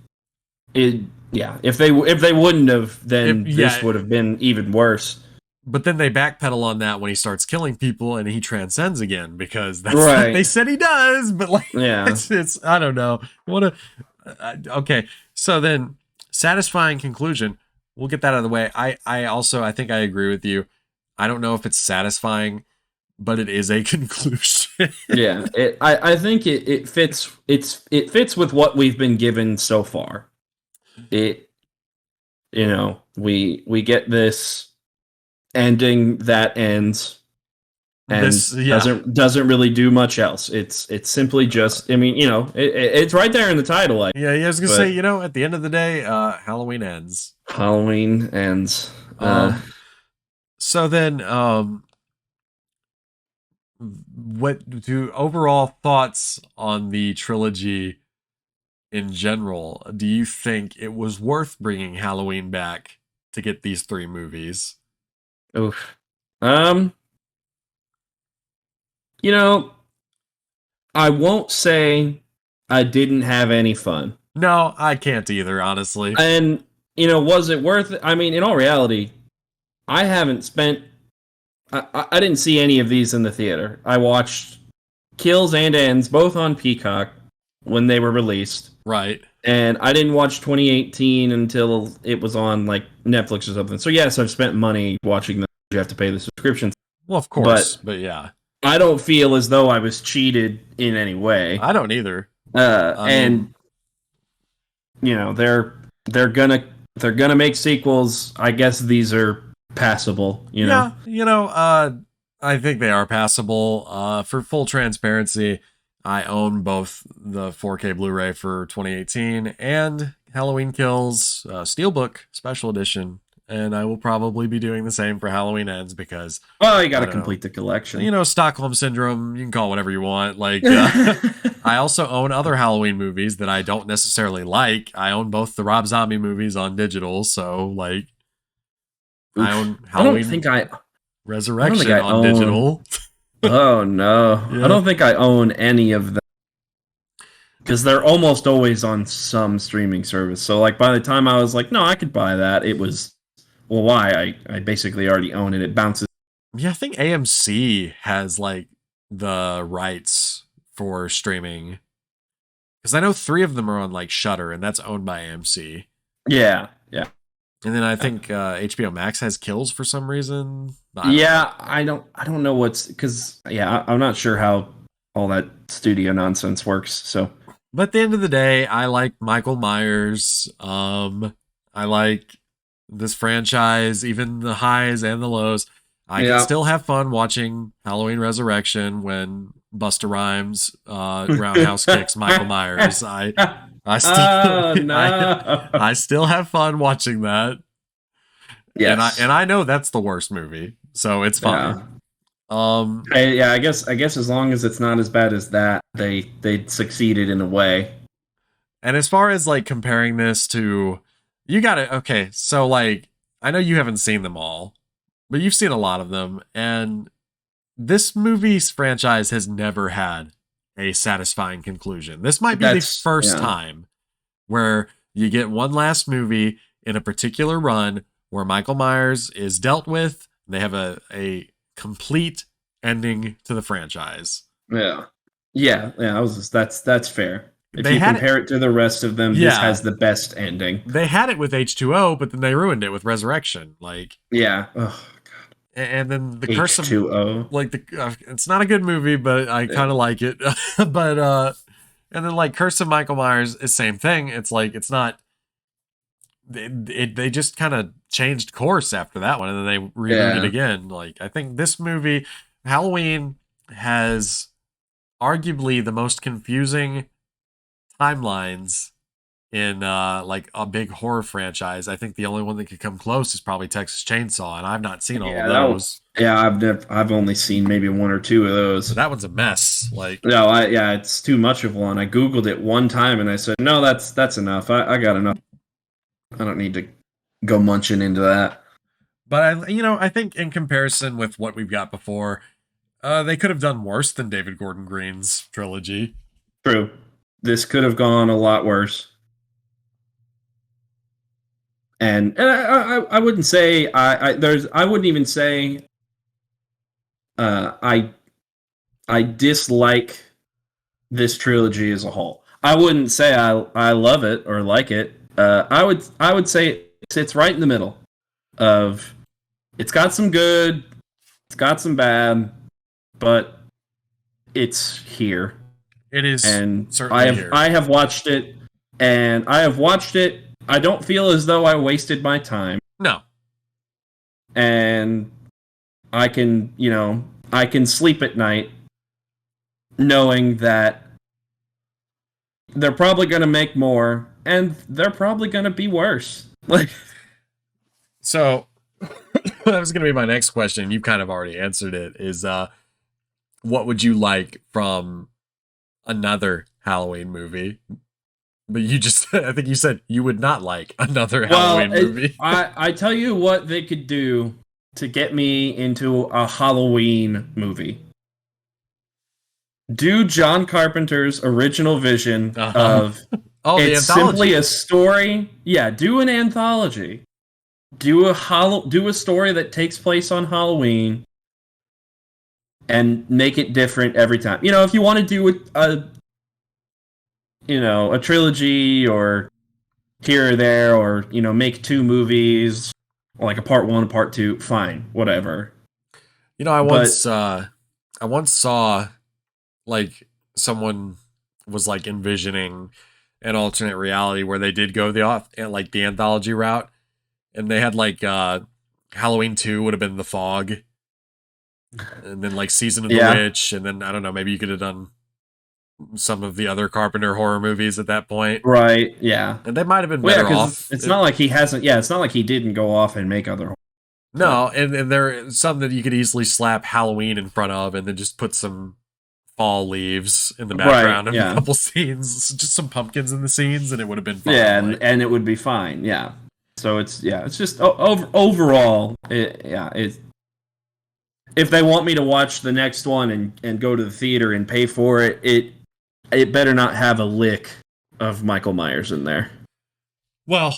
yeah. If they wouldn't have, If, then this yeah, would have been even worse. but then they backpedal on that when he starts killing people and he transcends again because that's what they Right. said he does. But like, Yeah. it's I don't know. What a okay. So then, satisfying conclusion. We'll get that out of the way. I also I think I agree with you. I don't know if it's satisfying, but it is a conclusion. Yeah. I think it fits it fits with what we've been given so far. It we get this ending that ends and This yeah. doesn't really do much else. It's simply just, I mean, it's right there in the title, like, Yeah, I was gonna say, but at the end of the day, Halloween ends. Halloween ends. So then, what do overall thoughts on the trilogy in general? Do you think it was worth bringing Halloween back to get these three movies? Oof. Um, you know, I won't say I didn't have any fun. No, I can't either, honestly. And was it worth it? I mean, in all reality, I haven't spent. I didn't see any of these in the theater. I watched Kills and Ends both on Peacock when they were released, Right. and I didn't watch 2018 until it was on like Netflix or something. So yes, I've spent money watching them. You have to pay the subscription, Well, of course, but yeah. I don't feel as though I was cheated in any way. I don't either. And they're gonna make sequels. I guess these are passable. Yeah, I think they are passable. For full transparency, I own both the 4K Blu-ray for 2018 and Halloween Kills Steelbook Special Edition, and I will probably be doing the same for Halloween Ends because Well, you got to complete the collection. Stockholm Syndrome, you can call it whatever you want. Like, I also own other Halloween movies that I don't necessarily like. I own both the Rob Zombie movies on digital, so like, I own Halloween Resurrection on digital. Oh no, Yeah. I don't think I own any of them because they're almost always on some streaming service. So like by the time I was like, no, I could buy that, it was, well, why? I basically already own it. It bounces. Yeah, I think AMC has like the rights for streaming because I know 3 of them are on like Shudder, and that's owned by AMC. Yeah, yeah. And then I think HBO Max has Kills for some reason. I don't know what's because I'm not sure how all that studio nonsense works. So, but at the end of the day, I like Michael Myers. I like this franchise, even the highs and the lows. I can still have fun watching Halloween Resurrection when Busta Rhymes roundhouse kicks Michael Myers. I still I still have fun watching that. Yes. And I know that's the worst movie, so it's fine. Yeah. I guess as long as it's not as bad as that, they succeeded in a way. And as far as like comparing this to, you got to, okay, so like, I know you haven't seen them all, but you've seen a lot of them. And this movie's franchise has never had a satisfying conclusion. This might be the That's first yeah, time where you get one last movie in a particular run where Michael Myers is dealt with. They have a complete ending to the franchise. yeah, yeah. I was that's fair. If They you had it, compare it to the rest of them, this yeah, has the best ending. they had it with H2O, but then they ruined it with Resurrection. Like, Yeah. Oh, and then the Curse of H2O. like the it's not a good movie, but I Yeah. kind of like it. But and then like Curse of Michael Myers is same thing. It's like it's not they just kind of changed course after that one, and then they rebooted Yeah. again. Like I think this movie, Halloween, has arguably the most confusing timelines in like a big horror franchise. I think the only one that could come close is probably Texas Chainsaw, and I've not seen all of Yeah, those. I've only seen maybe one or two of But those. that one's a mess. Like, No, yeah, it's too much of one. I Googled it one time and I said, no, that's enough. I got enough. I don't need to go munching into that. but I think in comparison with what we've got before, they could have done worse than David Gordon Green's trilogy. True. This could have gone a lot worse. And I wouldn't say I wouldn't even say I dislike this trilogy as a whole. I wouldn't say I love it or like it. I would say it sits right in the middle of it's got some good, it's got some bad, but it's here. It is And certainly here. I have watched it, and I have watched it. I don't feel as though I wasted my time, No, and I can sleep at night knowing that they're probably going to make more, and they're probably going to be worse. Like, so that was going to be my next question. You've kind of already answered it. Is what would you like from another Halloween movie? But you just, I think you said you would not like another well, Halloween movie. I tell you what they could do to get me into a Halloween movie. Do John Carpenter's original vision Uh-huh. of Oh, the it's simply anthology. a story. Yeah, do an anthology. Do a story that takes place on Halloween and make it different every time. If you want to do a trilogy or here or there, or make two movies, like a part one, a part two, fine, whatever. But I once saw like someone was like envisioning an alternate reality where they did go the off like the anthology route, and they had like Halloween 2 would have been The Fog, and then like Season of the yeah, Witch, and then I don't know, maybe you could have done some of the other Carpenter horror movies at that point. right, yeah. And they might have been Well, yeah, better because off. it's not like he hasn't. Yeah, it's not like he didn't go off and make other. But No, and there are some that you could easily slap Halloween in front of and then just put some fall leaves in the right, background of a yeah, couple scenes, just some pumpkins in the scenes, and it would have been fine. yeah, Like, and it would be fine. Yeah. So it's just overall, if they want me to watch the next one and go to the theater and pay for it, it better not have a lick of Michael Myers in there. well,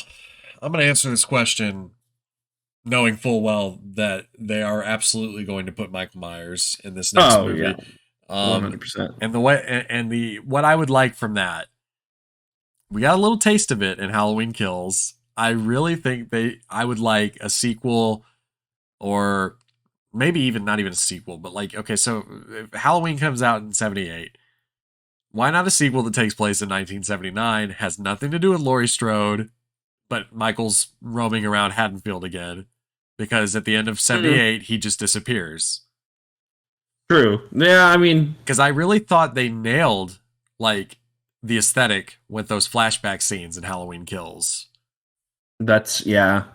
I'm going to answer this question knowing full well that they are absolutely going to put Michael Myers in this next Oh yeah, movie. 100%. And the way and the what I would like from that, we got a little taste of it in Halloween Kills. I really think I would like a sequel, or maybe even not even a sequel, but like, okay, so if Halloween comes out in 78, why not a sequel that takes place in 1979, has nothing to do with Laurie Strode, but Michael's roaming around Haddonfield again, because at the end of Mhm. 78 he just disappears. True. Yeah, I mean, Because I really thought they nailed like the aesthetic with those flashback scenes in Halloween Kills. that's yeah.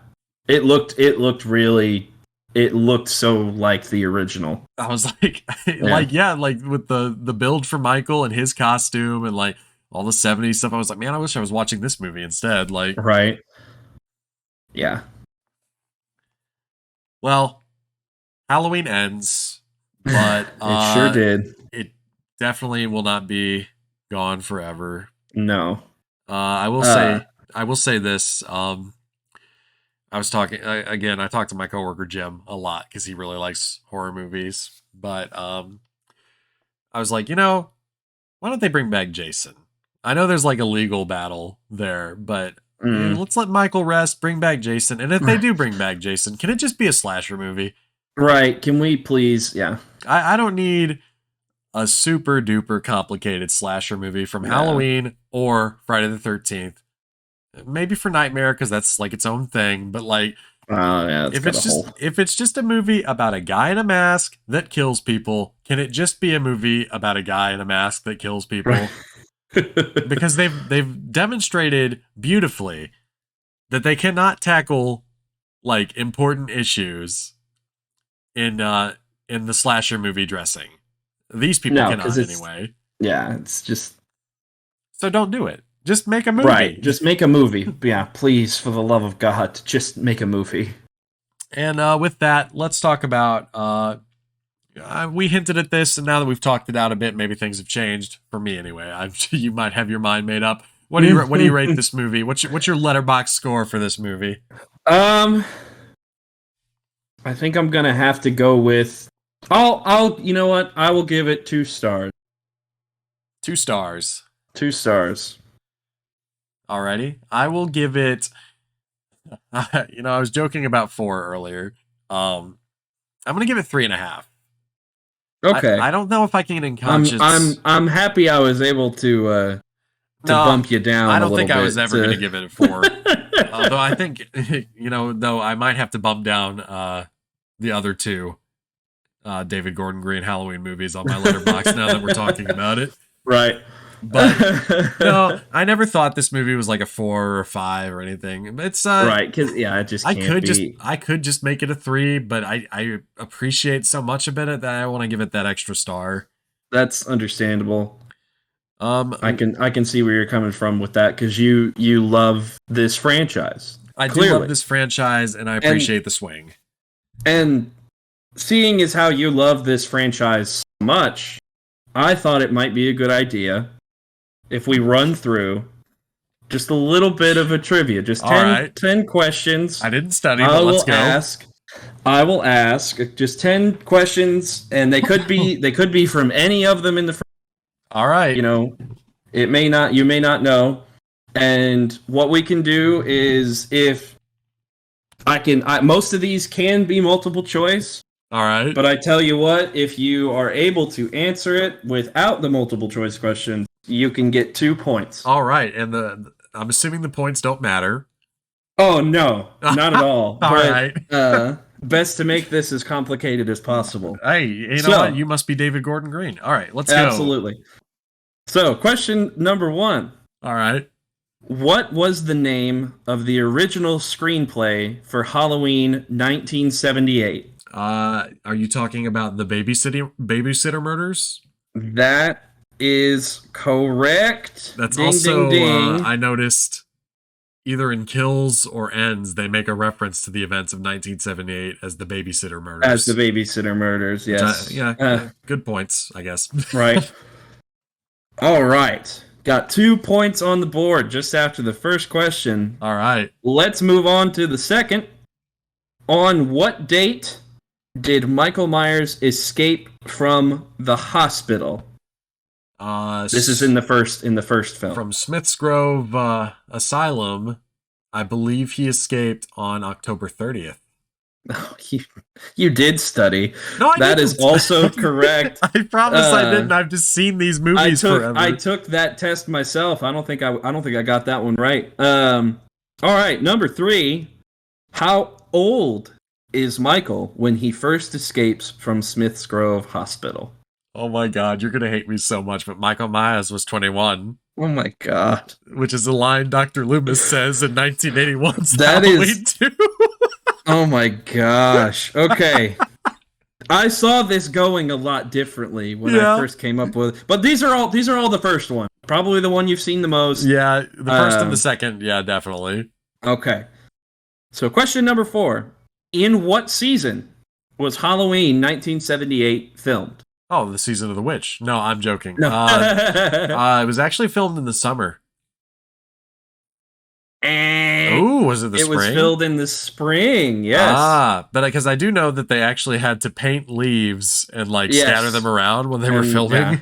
It looked so like the original. I was like, Yeah. like yeah, like with the build for Michael and his costume, and like all the 70s stuff. I was like, man, I wish I was watching this movie instead. Like, Right. Yeah. well, Halloween ends, but It sure did. it definitely will not be gone forever. No. I will Uh, say, this. I was talking again. I talked to my coworker Jim a lot because he really likes horror movies. But I was like, why don't they bring back Jason? I know there's like a legal battle there, but let's let Michael rest. Bring back Jason, and if they do bring back Jason, can it just be a slasher movie? Right. Can we please? Yeah. I don't need a super duper complicated slasher movie from No. Halloween or Friday the 13th. Maybe for Nightmare because that's like its own thing, but like Yeah. if it's just a movie about a guy in a mask that kills people, can it just be a movie about a guy in a mask that kills people? Because they've demonstrated beautifully that they cannot tackle like important issues in the slasher movie dressing. These people No, cannot it's anyway. Yeah, it's just So don't do it. Just make a movie. right. Just make a movie. Yeah, please, for the love of God, just make a movie. And with that, let's talk about. We hinted at this, and now that we've talked it out a bit, maybe things have changed for me anyway. You might have your mind made up. What do you rate this movie? What's your letterbox score for this movie? I think I'm gonna have to go with. I'll. You know what? I will give it 2 stars. 2 stars. 2 stars. Alrighty. I will give it. I was joking about 4 earlier. I'm gonna give it 3.5. Okay. I don't know if I can in conscience. I'm happy I was able to bump you down. I don't think I was bit ever gonna give it a 4. Although I think though I might have to bump down the other 2 David Gordon Green Halloween movies on my letterbox now that we're talking about it. Right. But no, I never thought this movie was like a 4 or 5 or anything. It's right, because it just can't I could just make it a 3, but I appreciate so much of it that I want to give it that extra star. That's understandable. I can see where you're coming from with that because you love this franchise. I do love this franchise, and I appreciate the swing. And seeing as how you love this franchise so much, I thought it might be a good idea if we run through just a little bit of a trivia, just 10 questions. I didn't study, but let's go. I will ask just 10 questions, and they could be from any of them in the. All right. You may not know, and what we can do is if most of these can be multiple choice. All right. But I tell you what, if you are able to answer it without the multiple choice questions, you can get 2 points. All right, and I'm assuming the points don't matter. Oh no, not at all. All right. Best to make this as complicated as possible. Hey, you know what? You must be David Gordon Green. All right, let's go. Absolutely. So, question number 1. All right. What was the name of the original screenplay for Halloween 1978? Are you talking about the babysitter murders? That is correct. That's ding, also ding, ding. I noticed either in Kills or Ends they make a reference to the events of 1978 as the babysitter murders. Yes. Good points, I guess. Right. All right. Got 2 points on the board just after the first question. All right. Let's move on to the second. On what date did Michael Myers escape from the hospital? This is in the first film. From Smith's Grove Asylum, I believe he escaped on October 30th. Oh, you did study. No, I That didn't. is also correct. I promise I didn't. I've just seen these movies forever. I took that test myself. I don't think I got that one right. All right, number 3. How old is Michael when he first escapes from Smith's Grove Hospital? Oh my God, you're gonna hate me so much, but Michael Myers was 21. Oh my God. Which is a line Dr. Loomis says in 1981's Halloween 2. Oh my gosh. Okay. I saw this going a lot differently when I Yeah. first came up with, but these are all the first one. Probably the one you've seen the most. Yeah, the first and the Um, second, yeah, definitely. okay. So question number 4. In what season was Halloween 1978 filmed? Oh, the season of the witch. No, I'm joking. No. It was actually filmed in the summer. It Oh, was it the was spring? filmed in the spring. Yes. Ah, but because I do know that they actually had to paint leaves and like scatter them Yes. around when they were And filming. yeah.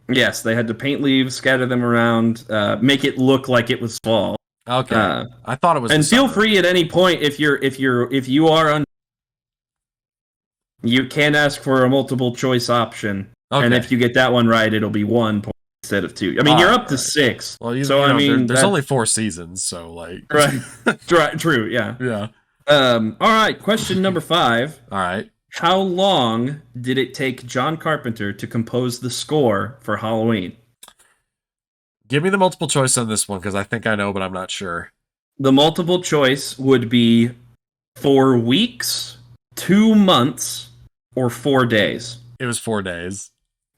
Yes, they had to paint leaves, scatter them around, make it look like it was fall. Okay, Uh, I thought it was the and feel summer. free at any point if you are on, you can ask for a multiple choice option. Okay, And if you get that one right, it'll be 1 point instead of 2. I mean, all you're right, up all to right. 6. Well, So I mean, there's only 4 seasons, so like, right, true, yeah. yeah. All right. Question number 5. All right, How long did it take John Carpenter to compose the score for Halloween? give me the multiple choice on this one because I think I know, but I'm not sure. The multiple choice would be 4 weeks, 2 months, or 4 days. It was 4 days.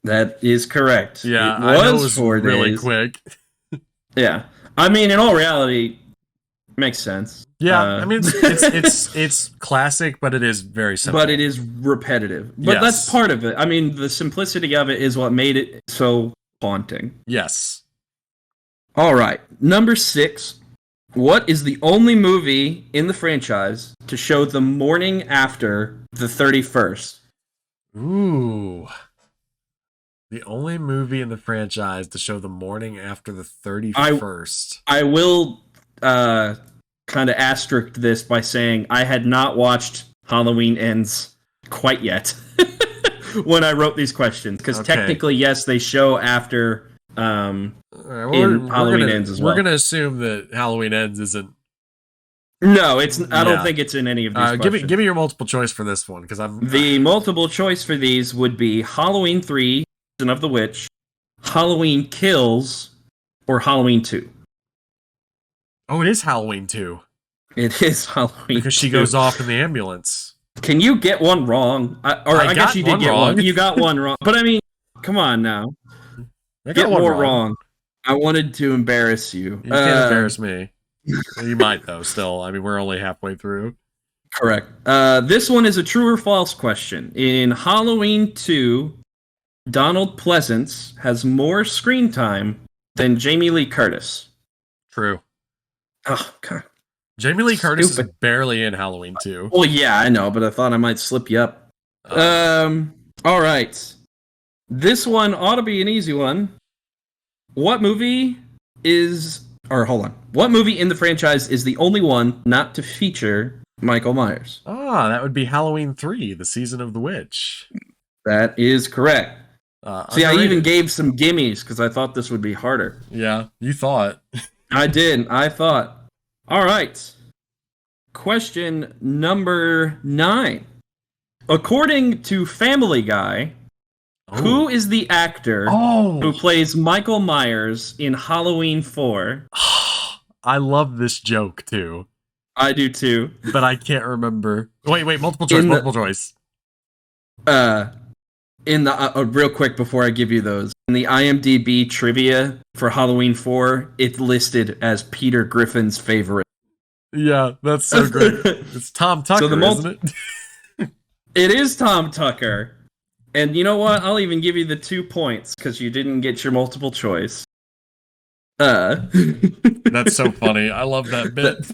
That is correct. Yeah, It I know it was was 4 really days. quick. Yeah. I mean, in all reality, makes sense. Yeah, I mean it's classic, but it is very simple. But it is repetitive. But that's Yes. part of it. I mean, the simplicity of it is what made it so haunting. Yes. All right. Number 6. What is the only movie in the franchise to show the morning after the 31st? Ooh. The only movie in the franchise to show the morning after the 31st. I will kind of asterisk this by saying I had not watched Halloween Ends quite yet when I wrote these questions. Because Okay. technically, yes, they show after All right, well, in Halloween Ends as well. We're gonna assume that Halloween Ends isn't. No, it's. I don't Yeah. think it's in any of these questions. Give me your multiple choice for this one because I'm. The multiple choice for these would be Halloween 3, Season of the Witch, Halloween Kills, or Halloween 2. Oh, it is Halloween too It is Halloween because she 2. goes off in the ambulance. Can you get one wrong? I guess got you did one get wrong. one. You got one wrong. But I mean, come on now. I got Get one more wrong. I wanted to embarrass you. You can't embarrass me. You might though. Still, I mean, we're only halfway through. Correct. This one is a true or false question. In Halloween 2, Donald Pleasance has more screen time than Jamie Lee Curtis. True. Oh, God. Jamie Lee Curtis is Stupid. barely in Halloween 2. Well, yeah, I know, but I thought I might slip you up. All right. This one ought to be an easy one. What movie is... Or, hold on. What movie in the franchise is the only one not to feature Michael Myers? That would be Halloween 3, the season of the witch. That is correct. See, I even Underrated. gave some gimmies because I thought this would be harder. Yeah, you thought. I did. I thought. All right. Question number 9. According to Family Guy, who is the actor who plays Michael Myers in Halloween 4? I love this joke too, I do too. but I can't remember. Wait, multiple choice, multiple choice. In the real quick before I give you those, in the IMDb trivia for Halloween 4, it's listed as Peter Griffin's favorite. Yeah, that's so great. It's Tom Tucker, isn't it? It is Tom Tucker. And you know what? I'll even give you the 2 points because you didn't get your multiple choice. That's so funny. I love that bit.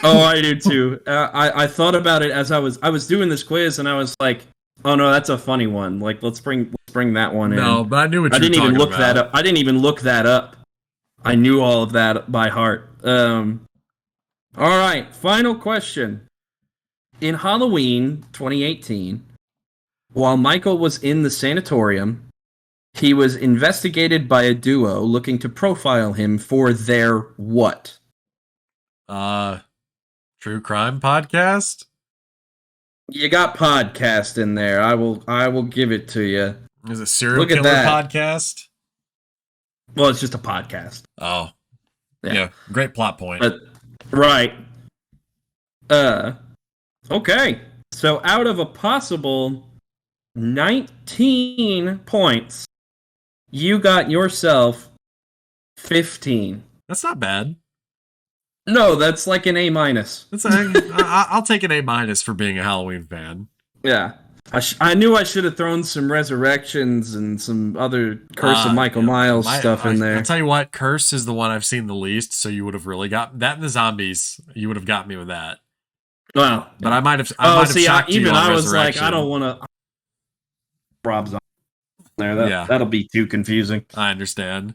Oh, I do too. I thought about it as I was doing this quiz, and I was like, "Oh no, that's a funny one. Like, let's bring that one in." No, but I knew what I you were didn't even talking look about. that up. I didn't even look that up. I knew all of that by heart. All right, final question. In Halloween 2018, while Michael was in the sanatorium, he was investigated by a duo looking to profile him for their what? True crime podcast? You got podcast in there. I will give it to you. Is it serial Look at killer that. podcast? Well, it's just a podcast. Oh. Yeah. Great plot point. Right. Okay. So out of a possible 19 points. You got yourself 15. That's not bad. No, that's like an A minus. I'll take an A- for being a Halloween fan. Yeah. I knew I should have thrown some Resurrections and some other Curse of Michael Myers stuff in there. I'll tell you what, Curse is the one I've seen the least, so you would have really got that and the zombies. You would have got me with that. Well, but I might have. Shocked you on I was like, Resurrection. I don't want to. Rob's on there. That'll be too confusing. I understand.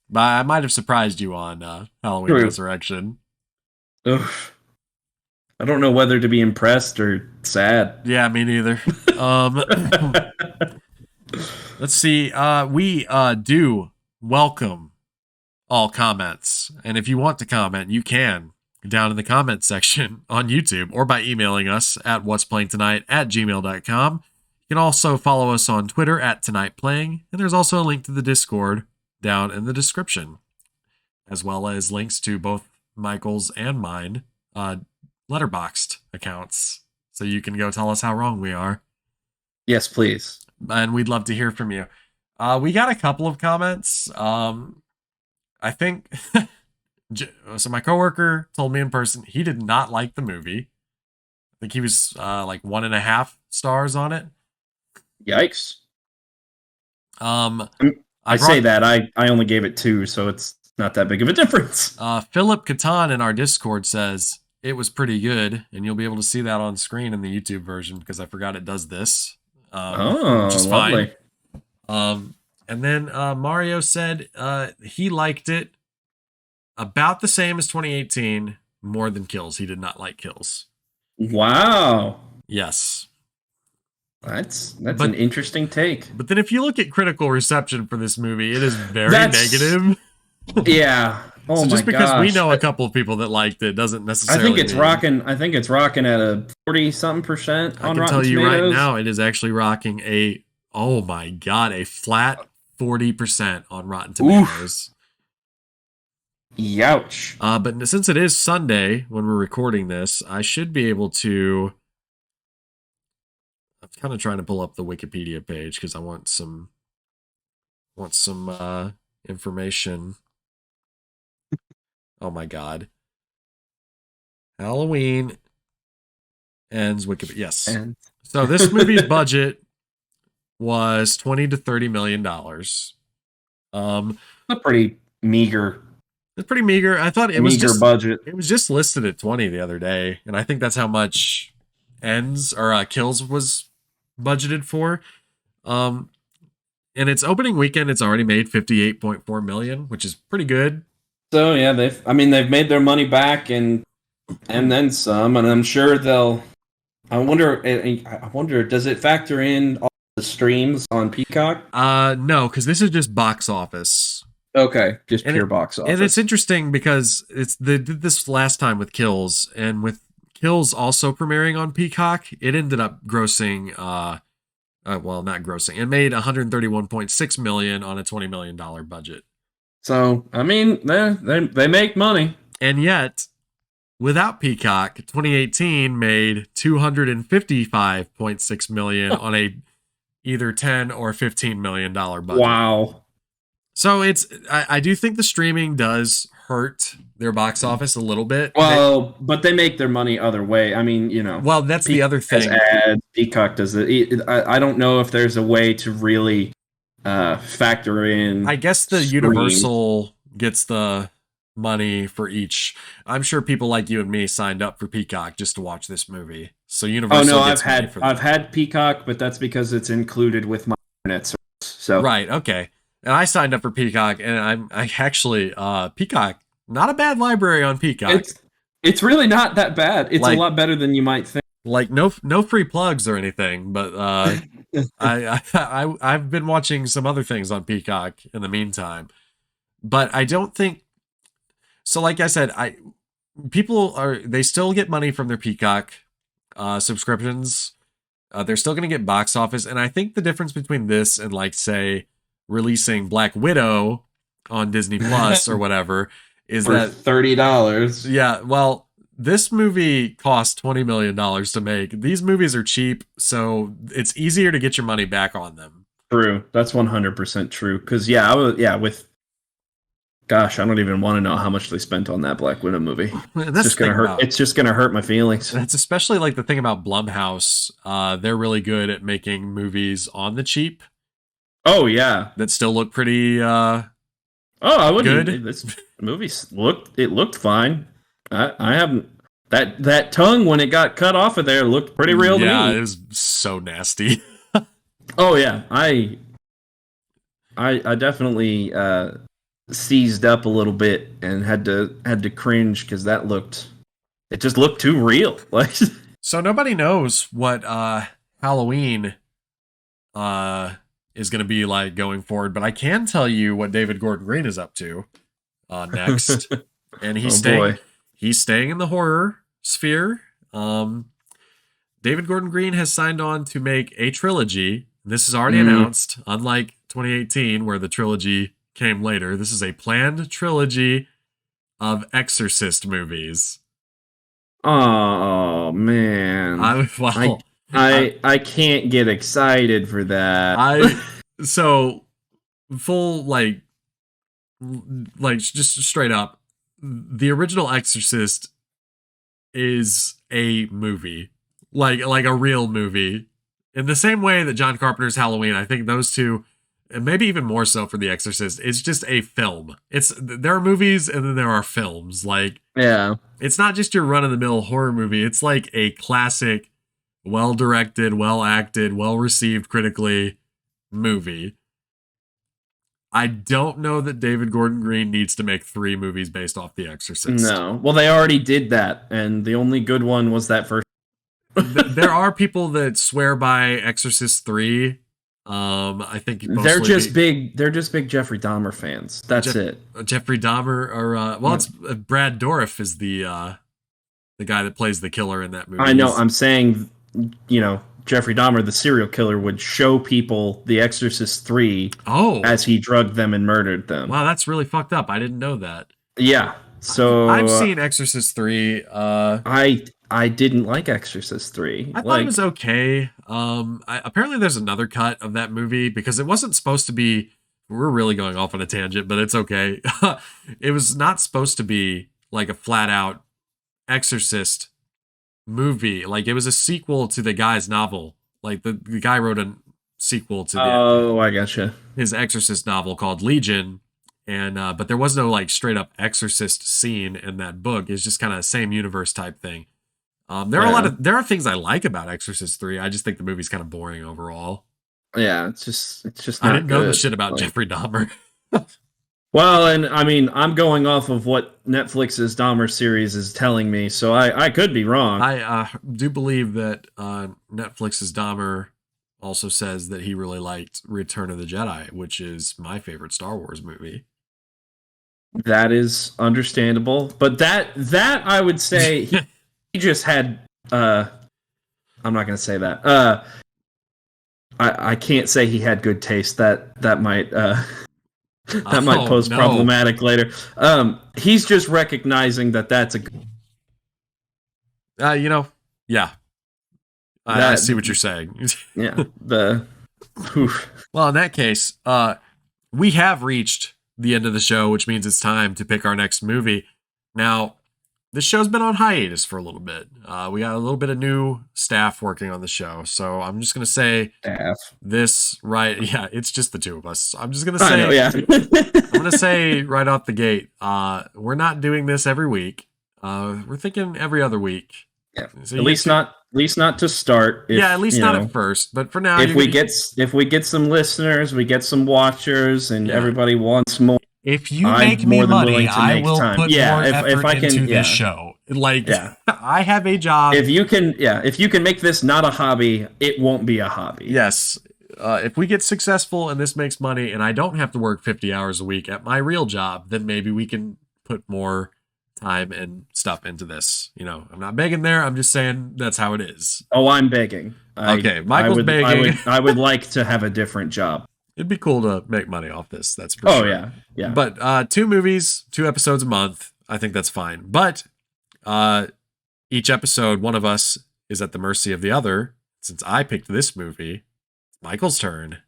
But I might have surprised you on Halloween Resurrection. Ugh. I don't know whether to be impressed or sad. Yeah, me neither. Let's see. We do welcome all comments. And if you want to comment, you can down in the comments section on YouTube or by emailing us at what'splayingtonight@gmail.com. You can also follow us on Twitter @tonightplaying. And there's also a link to the Discord down in the description, as well as links to both Michael's and mine letterboxed accounts, so you can go tell us how wrong we are. Yes, please. And we'd love to hear from you. We got a couple of comments. I think so. My coworker told me in person he did not like the movie. I think he was like 1.5 stars on it. Yikes. I say that I only gave it 2, so it's not that big of a difference. Philip Catan in our Discord says it was pretty good, and you'll be able to see that on screen in the YouTube version because I forgot it does this. Which is lovely. Fine. And then Mario said he liked it about the same as 2018, more than Kills. He did not like Kills. Wow. Yes. That's an interesting take. But then if you look at critical reception for this movie, it is very negative. Yeah. Oh, so just because we know a couple of people that liked it doesn't necessarily. I think it's rocking at a 40-something% on Rotten Tomatoes. I can tell you right now, it is actually rocking a flat 40% on Rotten Tomatoes. Oof. Youch. But since it is Sunday when we're recording this, I should be able to. I'm kind of trying to pull up the Wikipedia page because I want some information. Oh my god. Halloween ends Wikipedia. Yes. So this movie's budget was $20 to $30 million. A pretty meager. It's pretty meager. I thought it was just budget. It was just listed at 20 the other day, and I think that's how much Kills was budgeted for. And its opening weekend, it's already made $58.4 million, which is pretty good. So yeah, they've made their money back and then some, and I'm sure they'll. I wonder, does it factor in all the streams on Peacock? No, because this is just box office. Okay, just pure box office. And it's interesting because they did this last time with Kills, and with Kills also premiering on Peacock, it ended up grossing. Well, not grossing. It made $131.6 million on a $20 million budget. So, I mean, they make money. And yet, without Peacock, 2018 made $255.6 million on a either $10 or $15 million budget. Wow. So I do think the streaming does hurt their box office a little bit. Well, but they make their money other way. I mean, Well, that's the other thing. Ads, Peacock does it. I don't know if there's a way to really factor in. I guess the Universal gets the money for each. I'm sure people like you and me signed up for Peacock just to watch this movie. So Universal. I've had Peacock, but that's because it's included with my internet service. So right, okay. And I signed up for Peacock, and I actually Peacock, not a bad library on Peacock. It's really not that bad. It's a lot better than you might think. Like no free plugs or anything, but I've been watching some other things on Peacock in the meantime. But I don't think so. Like I said, they still get money from their Peacock subscriptions. They're still going to get box office, and I think the difference between this and like say releasing Black Widow on Disney Plus or whatever is for that $30. Yeah, well, this movie cost $20 million to make. These movies are cheap, so it's easier to get your money back on them. True. That's 100% true. Because yeah, I was with. Gosh, I don't even want to know how much they spent on that Black Widow movie. And It's that's just the thing gonna hurt. about It's just gonna hurt my feelings. that's especially like the thing about Blumhouse. They're really good at making movies on the cheap Oh yeah. that still look pretty Oh, I wouldn't. good. This movie looked. It looked fine. I haven't. That tongue when it got cut off of there looked pretty real to Yeah, it me. was so nasty. Oh yeah. I definitely seized up a little bit and had to cringe because it just looked too real. Like So nobody knows what Halloween is going to be like going forward, but I can tell you what David Gordon Green is up to next, and oh boy. he's staying in the horror sphere. David Gordon Green has signed on to make a trilogy. This is already announced, unlike 2018, where the trilogy came later. This is a planned trilogy of Exorcist movies. Oh man. I can't get excited for that. So full just straight up, the original Exorcist is a movie, like a real movie, in the same way that John Carpenter's Halloween. I think those two, and maybe even more so for The Exorcist, it's just a film. There are movies and then there are films. Like, yeah. it's not just your run of the mill horror movie. It's like a classic, well directed, well acted, well received critically movie. I don't know that David Gordon Green needs to make 3 movies based off The Exorcist. No. Well, they already did that, and the only good one was that first. There are people that swear by Exorcist 3. I think They're just big Jeffrey Dahmer fans. That's it. Jeffrey Dahmer, or it's Brad Dourif is the guy that plays the killer in that movie. I know. I'm saying, Jeffrey Dahmer, the serial killer, would show people The Exorcist 3 as he drugged them and murdered them. Wow, that's really fucked up. I didn't know that. Yeah. So I've seen Exorcist 3. I didn't like Exorcist 3. I thought it was okay. Apparently there's another cut of that movie because it wasn't supposed to be. We're really going off on a tangent, but it's okay. It was not supposed to be like a flat out Exorcist movie. Like, it was a sequel to the guy's novel. Like, the guy wrote a sequel to I gotcha. his Exorcist novel called Legion. And but there was no like straight up Exorcist scene in that book. It's just kind of same universe type thing. There are things I like about Exorcist 3. I just think the movie's kind of boring overall. Yeah, it's just I not didn't know good. the shit about Jeffrey Dahmer. Well, and I mean, I'm going off of what Netflix's Dahmer series is telling me, so I could be wrong. I do believe that Netflix's Dahmer also says that he really liked Return of the Jedi, which is my favorite Star Wars movie. That is understandable, but that I would say he just had. I'm not going to say that. I can't say he had good taste. That might. That might pose problematic later. He's just recognizing that's a. Yeah. I see what you're saying. Yeah. Well, in that case, we have reached the end of the show, which means it's time to pick our next movie. Now, this show's been on hiatus for a little bit. We got a little bit of new staff working on the show, so I'm just gonna say this right. Yeah, it's just the two of us. I'm just gonna say, I'm gonna say right off the gate, we're not doing this every week. We're thinking every other week. Yeah, so at least not to start. At least not at first. But for now, if we get some listeners, we get some watchers, and everybody wants more. If you make me money, I will put more effort into this show. I have a job. If you can make this not a hobby, it won't be a hobby. Yes. If we get successful and this makes money and I don't have to work 50 hours a week at my real job, then maybe we can put more time and stuff into this. I'm not begging there. I'm just saying that's how it is. Oh, I'm begging. Okay, Michael's begging. I would like to have a different job. It'd be cool to make money off this. That's for sure. Oh, yeah. But 2 movies, 2 episodes a month. I think that's fine. But each episode, one of us is at the mercy of the other. Since I picked this movie, it's Michael's turn.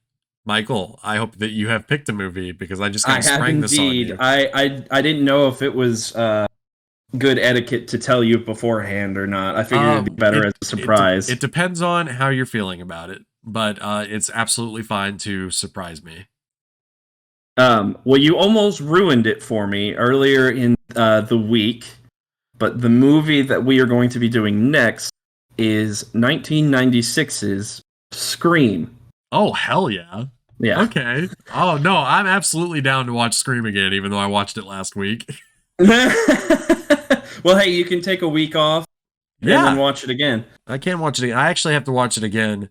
Michael, I hope that you have picked a movie because I just kind I of have sprang this on indeed. you. I didn't know if it was good etiquette to tell you beforehand or not. I figured it'd be better as a surprise. It depends on how you're feeling about it, but it's absolutely fine to surprise me. Well, you almost ruined it for me earlier in the week, but the movie that we are going to be doing next is 1996's Scream. Oh, hell yeah. Yeah. Okay. Oh, no, I'm absolutely down to watch Scream again, even though I watched it last week. Well, hey, you can take a week off and then watch it again. I can't watch it again. I actually have to watch it again,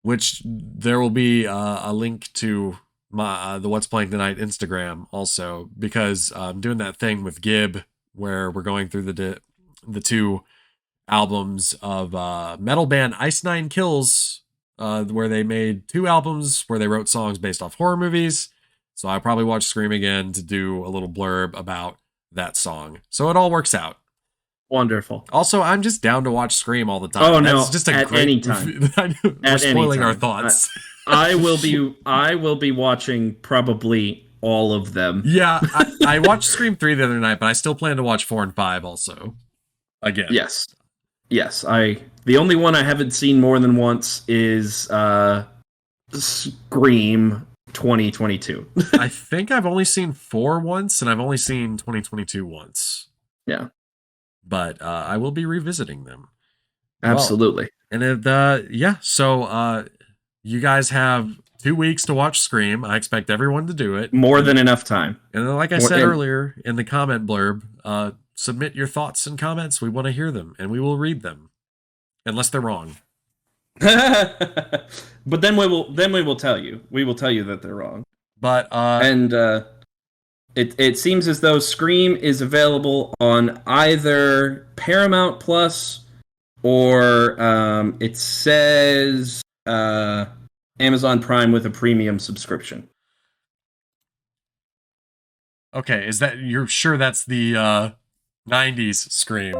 which there will be a link to my the What's Playing Tonight Instagram also, because I'm doing that thing with Gib where we're going through the two albums of metal band Ice Nine Kills, where they made 2 albums where they wrote songs based off horror movies. So I probably watch Scream again to do a little blurb about that song. So it all works out. Wonderful. Also, I'm just down to watch Scream all the time. Oh, That's no, just a at great any time. We're spoiling our thoughts. I will be watching probably all of them. Yeah, I watched Scream 3 the other night, but I still plan to watch 4 and 5 also. Again. Yes. The only one I haven't seen more than once is Scream 2022. I think I've only seen 4 once, and I've only seen 2022 once. Yeah. But I will be revisiting them. Absolutely. Well, and so you guys have 2 weeks to watch Scream. I expect everyone to do it. More than enough time. And then, like I said earlier in the comment blurb, submit your thoughts and comments. We want to hear them, and we will read them, unless they're wrong. But then we will tell you. We will tell you that they're wrong. But it seems as though Scream is available on either Paramount Plus or it says Amazon Prime with a premium subscription. Okay, you're sure that's the 90s Scream?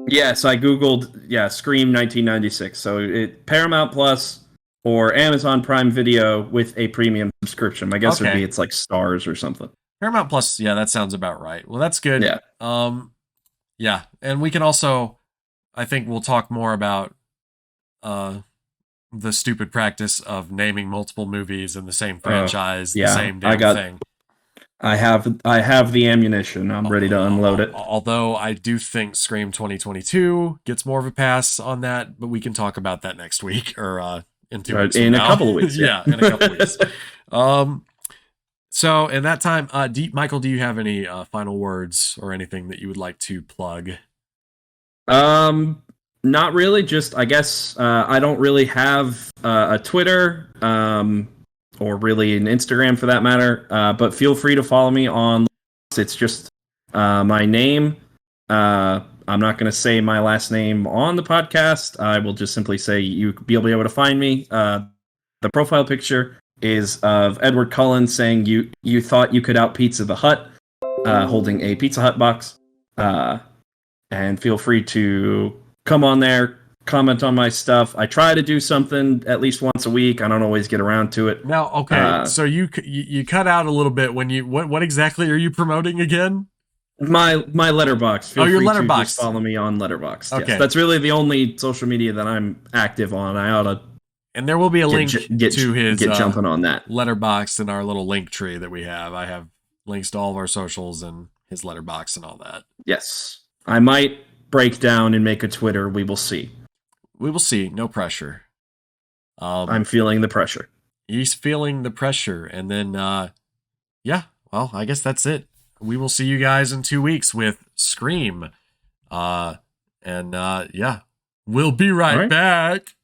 Yes, I googled Scream 1996. So Paramount Plus or Amazon Prime Video with a premium subscription. My guess would be it's like Stars or something. Paramount Plus, yeah, that sounds about right. Well, that's good. Yeah. Yeah, and we can also, I think we'll talk more about the stupid practice of naming multiple movies in the same franchise, the same damn thing. I have the ammunition. I'm ready to unload it. Although I do think Scream 2022 gets more of a pass on that, but we can talk about that next week or in 2 weeks. In a couple of weeks. Yeah, in a couple of weeks. So in that time, Michael, do you have any final words or anything that you would like to plug? Not really. Just I guess I don't really have a Twitter. Or really an Instagram for that matter. But feel free to follow me on. It's just my name. I'm not going to say my last name on the podcast. I will just simply say you'll be able to find me. The profile picture is of Edward Cullen saying you thought you could out Pizza the Hut, holding a Pizza Hut box. And feel free to come on there. Comment on my stuff. I try to do something at least once a week. I don't always get around to it. Now, okay, so you cut out a little bit when you what exactly are you promoting again? My Letterboxd. Feel your free Letterboxd. To just follow me on Letterboxd. Okay, yes, that's really the only social media that I'm active on. I ought to. And there will be a link to his get jumping on that Letterboxd in our little link tree that we have. I have links to all of our socials and his Letterboxd and all that. Yes, I might break down and make a Twitter. We will see. We will see. No pressure. I'm feeling the pressure. He's feeling the pressure. And then, yeah, well, I guess that's it. We will see you guys in 2 weeks with Scream. Yeah, we'll be right back.